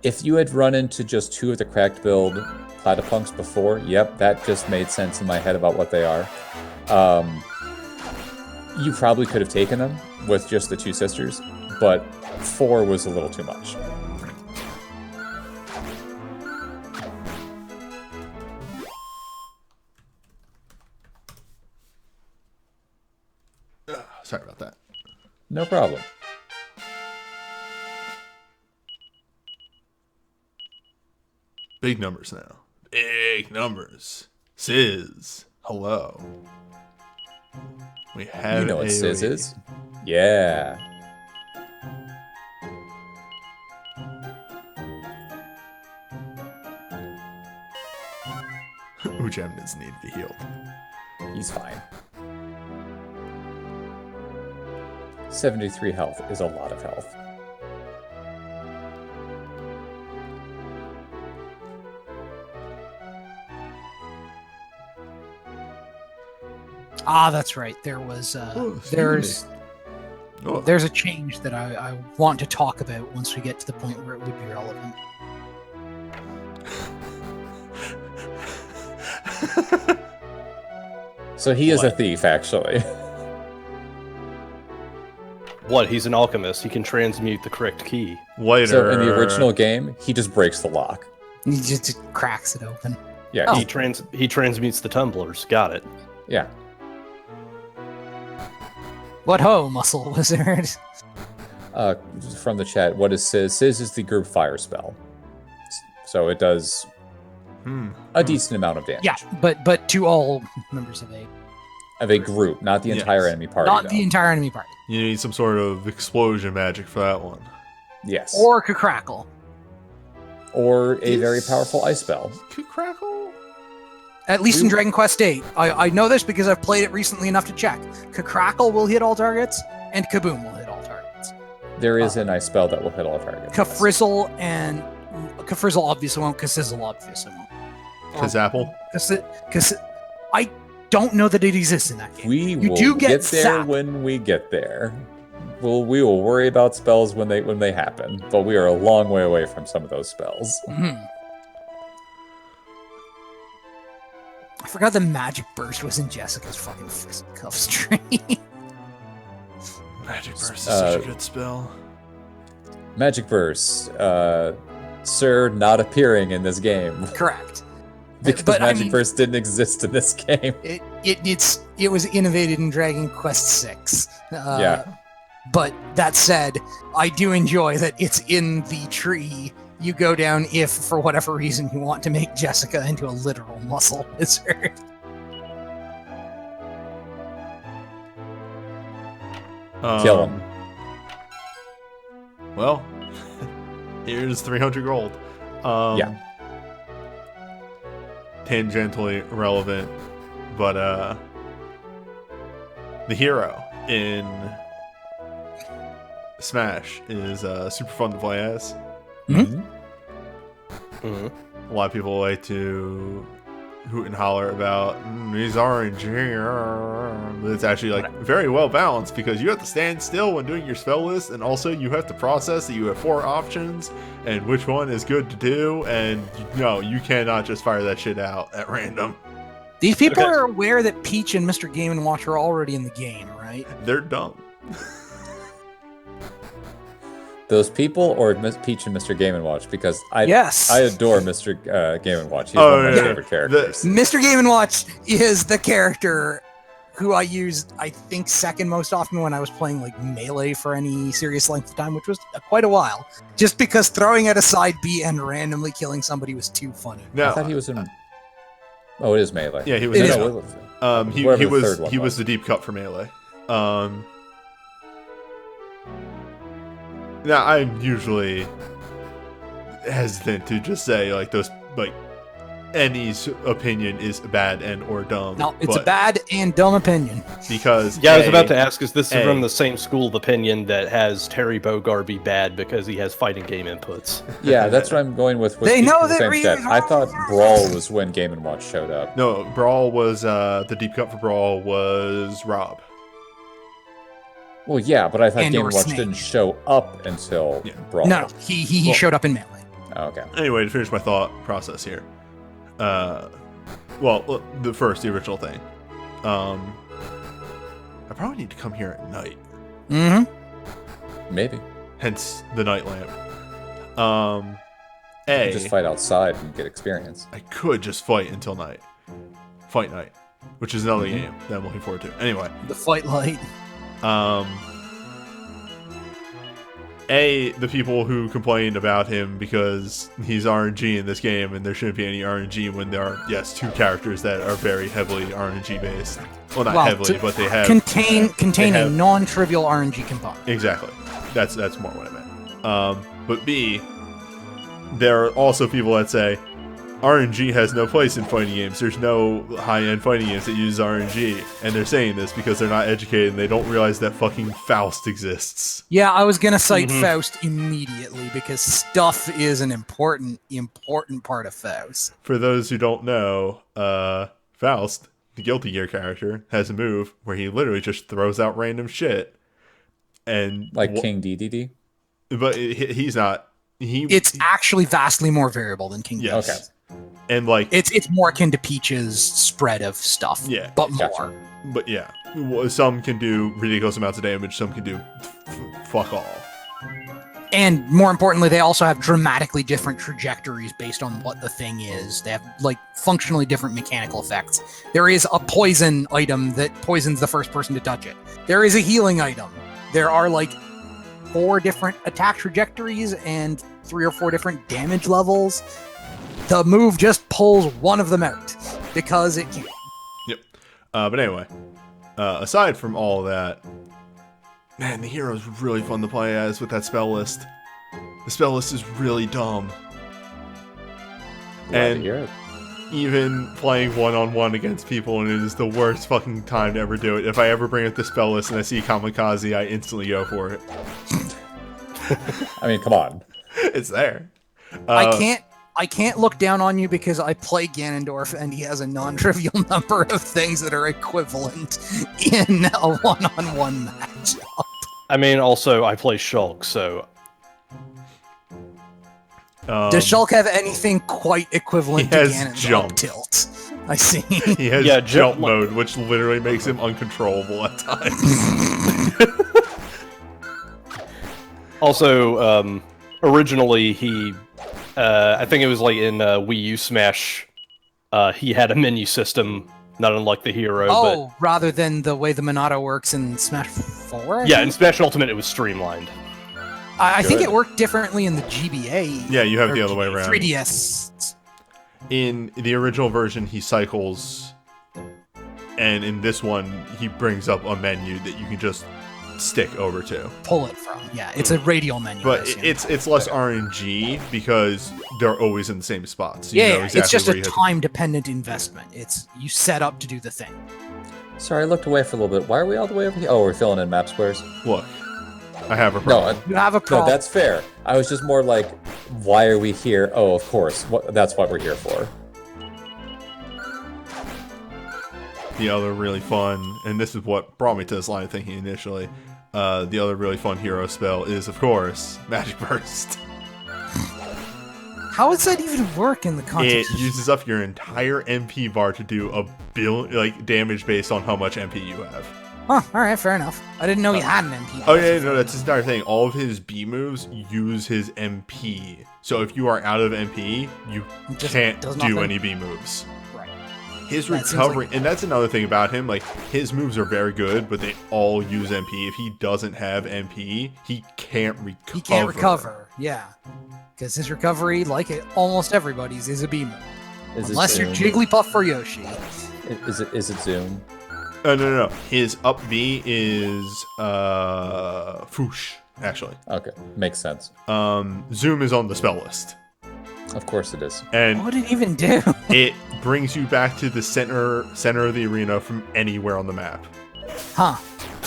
If you had run into just 2 of the cracked build platypunks before, yep, that just made sense in my head about what they are. You probably could have taken them with just the 2 sisters, but 4 was a little too much. Sorry about that. No problem. Big numbers now. Big numbers. Sizz. Hello. We have You know what AoE. Sizz is. Yeah. Ujam doesn't need to be healed. He's fine. 73 health is a lot of health. Ah, that's right. There was. Oh, Oh, There's a change that I want to talk about once we get to the point where it would be relevant. So he is a What? thief, actually. What? He's an alchemist. He can transmute the correct key. Later. So in the original game, he just breaks the lock. He just cracks it open. Yeah, Oh. He transmutes the tumblers. Got it. yeah. What ho, muscle wizard? From the chat, what is Sizz? Sizz is the group fire spell. So it does a decent amount of damage. Yeah, but to all members of a, Of a group, not the Yes. entire enemy party. not though. the entire enemy party, You need some sort of explosion magic for that one. Yes. or could crackle. or a very powerful ice spell. Could Crackle? At least in Dragon Quest VIII. I know this because I've played it recently enough to check. Crackle will hit all targets, and Kaboom will hit all targets. There is an ice spell that will hit all targets. Kafrizzle and... Kafrizzle obviously won't, Kassizzle obviously won't. Kazapple? Because I don't know that it exists in that game. We will do get there Zap. when we get there. We will worry about spells when they happen, but we are a long way away from some of those spells. I forgot the Magic Burst was in Jessica's fucking fisticuffs tree. Magic Burst is such a good spell. Magic Burst, sir, not appearing in this game. Correct. Because But, I Magic mean- Burst didn't exist in this game. It was innovated in Dragon Quest VI. Yeah. But that said, I do enjoy that it's in the tree. You go down if, for whatever reason, you want to make Jessica into a literal muscle wizard. Kill him. Well, here's 300 gold. Yeah. Tangentially relevant, but the hero in Smash is super fun to play as. Mm-hmm. A lot of people like to hoot and holler about he's RNG, but it's actually like very well balanced because you have to stand still when doing your spell list, and also you have to process that you have 4 options and which one is good to do, and no, you cannot just fire that shit out at random. These people Okay. are aware that Peach and Mr. Game & Watch are already in the game, right? They're dumb. Those people or Peach and Mr. Game & Watch? Because I Yes. adore Mr. Game & Watch. He's Oh, one of my yeah. favorite characters. Mr. Game & Watch is the character who I used, I think, second most often when I was playing like Melee for any serious length of time, which was quite a while. Just because throwing at a side B and randomly killing somebody was too funny. No, I thought he was in... Oh, it is Melee. yeah, he was. It is. No, He whatever the was third one he was was. the deep cut for Melee. Now I'm usually hesitant to just say like those like any opinion is bad and or dumb. No, it's a but bad and dumb opinion. because Yeah, I was A, about to ask, is this A. from the same school of opinion that has Terry Bogard be bad because he has fighting game inputs? Yeah, that's what I'm going with. They know the that same Ryu stat. is I thought Brawl was when Game & Watch showed up. No, Brawl was the deep cut for Brawl was Rob. Well, yeah, but I thought And Game or & Watch Snake. didn't show up until Yeah. Brawl. No, he Well- showed up in Melee. Oh, okay. Anyway, to finish my thought process here. Well, the original thing. I probably need to come here at night. Mm-hmm. Maybe. Hence the night lamp. Just fight outside and get experience. I could just fight until night. Fight night. Which is another game that I'm looking forward to. Anyway. The fight light. The people who complained about him because he's RNG in this game and there shouldn't be any RNG when there are, yes, 2 characters that are very heavily RNG based. Well, not heavily, to but they have... contain they a have- non-trivial RNG component. Exactly. That's more what I meant. But B, there are also people that say RNG has no place in fighting games. There's no high-end fighting games that use RNG. And they're saying this because they're not educated and they don't realize that fucking Faust exists. Yeah, I was gonna cite Mm-hmm. Faust immediately because stuff is an important part of Faust. For those who don't know, Faust, the Guilty Gear character, has a move where he literally just throws out random shit. And Like King DDD? But he's not. It's actually vastly more variable than King. Yes. Okay. And like It's more akin to Peach's spread of stuff. Yeah, but more. gotcha. But yeah, some can do ridiculous amounts of damage. Some can do fuck all. And more importantly, they also have dramatically different trajectories based on what the thing is. They have like functionally different mechanical effects. There is a poison item that poisons the first person to touch it. There is a healing item. There are like 4 different attack trajectories and 3 or 4 different damage levels. The move just pulls one of them out because it can. Yep. But anyway, aside from all of that, man, the hero's really fun to play as with that spell list. The spell list is really dumb. Glad to And hear it. even playing one-on-one against people, and it is the worst fucking time to ever do it. If I ever bring up the spell list and I see Kamikaze, I instantly go for it. I mean, come on. It's there. I can't look down on you because I play Ganondorf and he has a non-trivial number of things that are equivalent in a one-on-one match. I mean, also, I play Shulk, so... Does Shulk have anything quite equivalent to has Ganondorf jump. tilt? I see. He has Yeah, jump jump- mode, which literally makes him uncontrollable at times. Also, originally he, I think it was like in Wii U Smash, he had a menu system, not unlike the hero. Oh, rather than the way the Monado works in Smash 4? But yeah, in Smash Ultimate it was streamlined. I think Good. it worked differently in the GBA. Yeah, you have or the other way around. 3DS. In the original version, he cycles, and in this one, he brings up a menu that you can just stick over to. Pull it from. Yeah, it's a radial menu. I But assume. it's less RNG because they're always in the same spots. So you yeah, know yeah, exactly it's just where a you have to- time-dependent investment. It's you set up to do the thing. Sorry, I looked away for a little bit. Why are we all the way over here? Oh, we're filling in map squares. Look, I have a No, problem. You have a no, problem. that's fair. I was just more like, why are we here? Oh, of course. That's what we're here for. The other really fun, and this is what brought me to this line of thinking initially, the other really fun hero spell is, of course, Magic Burst. How does that even work in the It context? of- uses up your entire MP bar to do a damage based on how much MP you have. Huh, alright, fair enough. I didn't know he had an MP. Oh yeah, no, that's his entire thing. All of his B moves use his MP. So if you are out of MP, you It just can't does do nothing? any B moves. Right. His That seems recovery, like- and that's another thing about him, like, his moves are very good, but they all use MP. If he doesn't have MP, he can't recover. He can't recover. Yeah. Because his recovery, like almost everybody's, is a B move. Is Unless it you're Zoom? Jigglypuff or Yoshi. Is it Zoom? No. His up B is, Foosh, actually. Okay, makes sense. Zoom is on the spell list. Of course it is. And What did it even do? it brings you back to the center of the arena from anywhere on the map. Huh.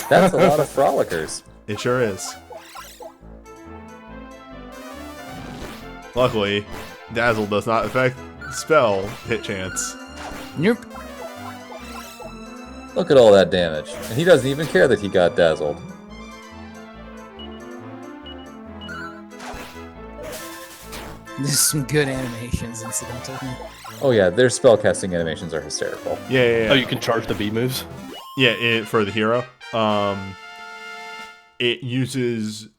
That's a lot of frolicers. It sure is. Luckily, Dazzle does not affect spell hit chance. Nope. Look at all that damage. And he doesn't even care that he got dazzled. There's some good animations, incidentally. Oh yeah, their spellcasting animations are hysterical. Yeah. Oh, you can charge the B moves? Yeah, for the hero. It uses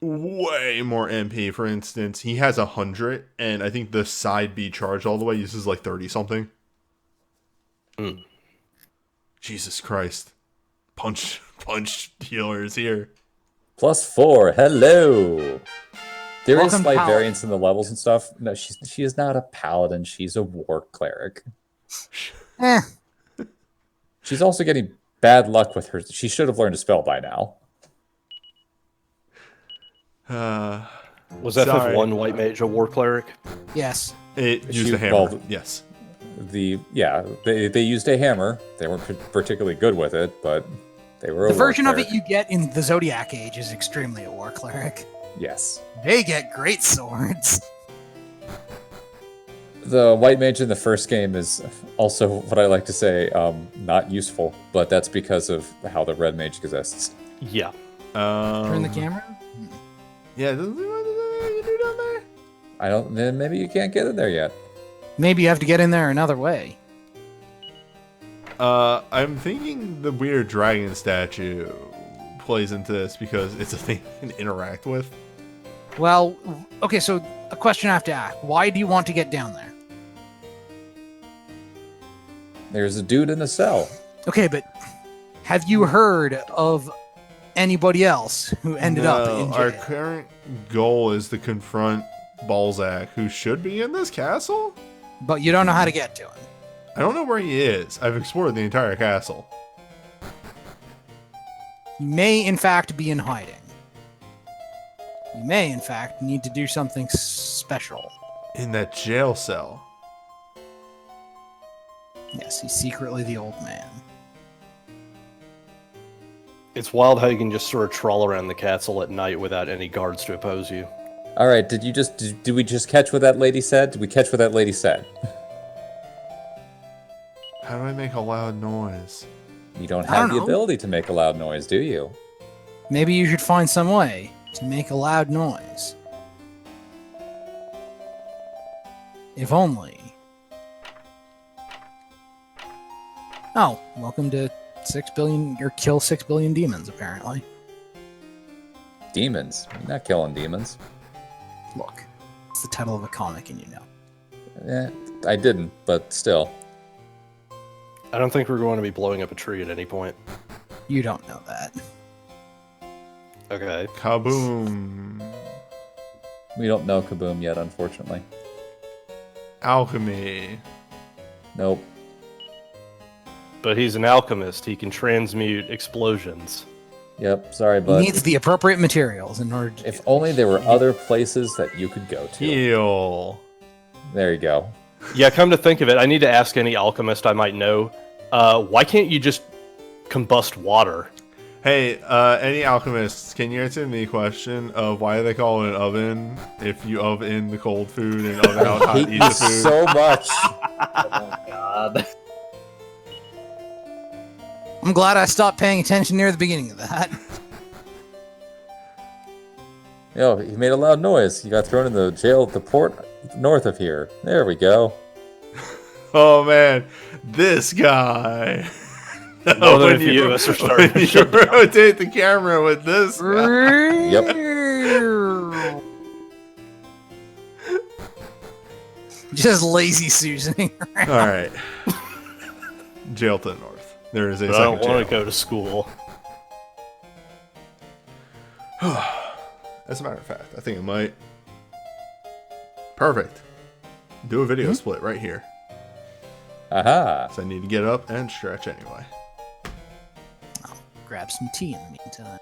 way more MP. For instance, he has 100, and I think the side B charge all the way uses like 30 something. Jesus Christ. Punch healers here. +4, hello! There is Welcome, slight paladin. variance in the levels and stuff. No, she is not a paladin, she's a war cleric. Eh. She's also getting bad luck with her. She should have learned a spell by now. Was Sorry. FF1 White Mage a War Cleric? Yes. It used She- a hammer. well, Yes. They used a hammer. They weren't particularly good with it, but they were a The war version of it cleric. you get in the Zodiac Age is extremely a war cleric. Yes. They get great swords. The white mage in the first game is also what I like to say, not useful, but that's because of how the red mage exists. Yeah. Turn the camera. Yeah, what you do down there? I don't. Then maybe you can't get in there yet. Maybe you have to get in there another way. I'm thinking the weird dragon statue plays into this because it's a thing you can interact with. Well, okay, so a question I have to ask. Why do you want to get down there? There's a dude in a cell. Okay, but have you heard of anybody else who ended up in Our jail? current goal is to confront Balzac, who should be in this castle. But you don't know how to get to him. I don't know where he is. I've explored the entire castle. He may, in fact, be in hiding. You may, in fact, need to do something special. In that jail cell. Yes, he's secretly the old man. It's wild how you can just sort of trawl around the castle at night without any guards to oppose you. All right, did we just catch what that lady said? Did we catch what that lady said? How do I make a loud noise? You don't I have don't the know. ability to make a loud noise, do you? Maybe you should find some way to make a loud noise. If only. Oh, welcome to 6 billion, or kill 6 billion demons, apparently. Demons? You're not killing demons. Look, it's the title of a comic, and you know. I didn't, but still. I don't think we're going to be blowing up a tree at any point. You don't know that. Okay. Kaboom. We don't know Kaboom yet, unfortunately. Alchemy. Nope. But he's an alchemist. He can transmute explosions. Yep, sorry, He bud. needs the appropriate materials in order to. If only there were other places that you could go to. Heal. There you go. Yeah, come to think of it, I need to ask any alchemist I might know, why can't you just combust water? Hey, any alchemists, can you answer me the question of why they call it an oven if you oven the cold food and oven out I hot hate eat you the food? so much. Oh god. I'm glad I stopped paying attention near the beginning of that. Yo, he made a loud noise. He got thrown in the jail at the port north of here. There we go. Oh man, this guy. More than a few of us are starting when you rotate the camera with this guy. Just lazy Susaning around. All right. Jail to the north. There is a But I second don't want jail. to go to school. As a matter of fact, I think it might. Perfect. Do a video split right here. Aha. So I need to get up and stretch anyway. Grab some tea in the meantime.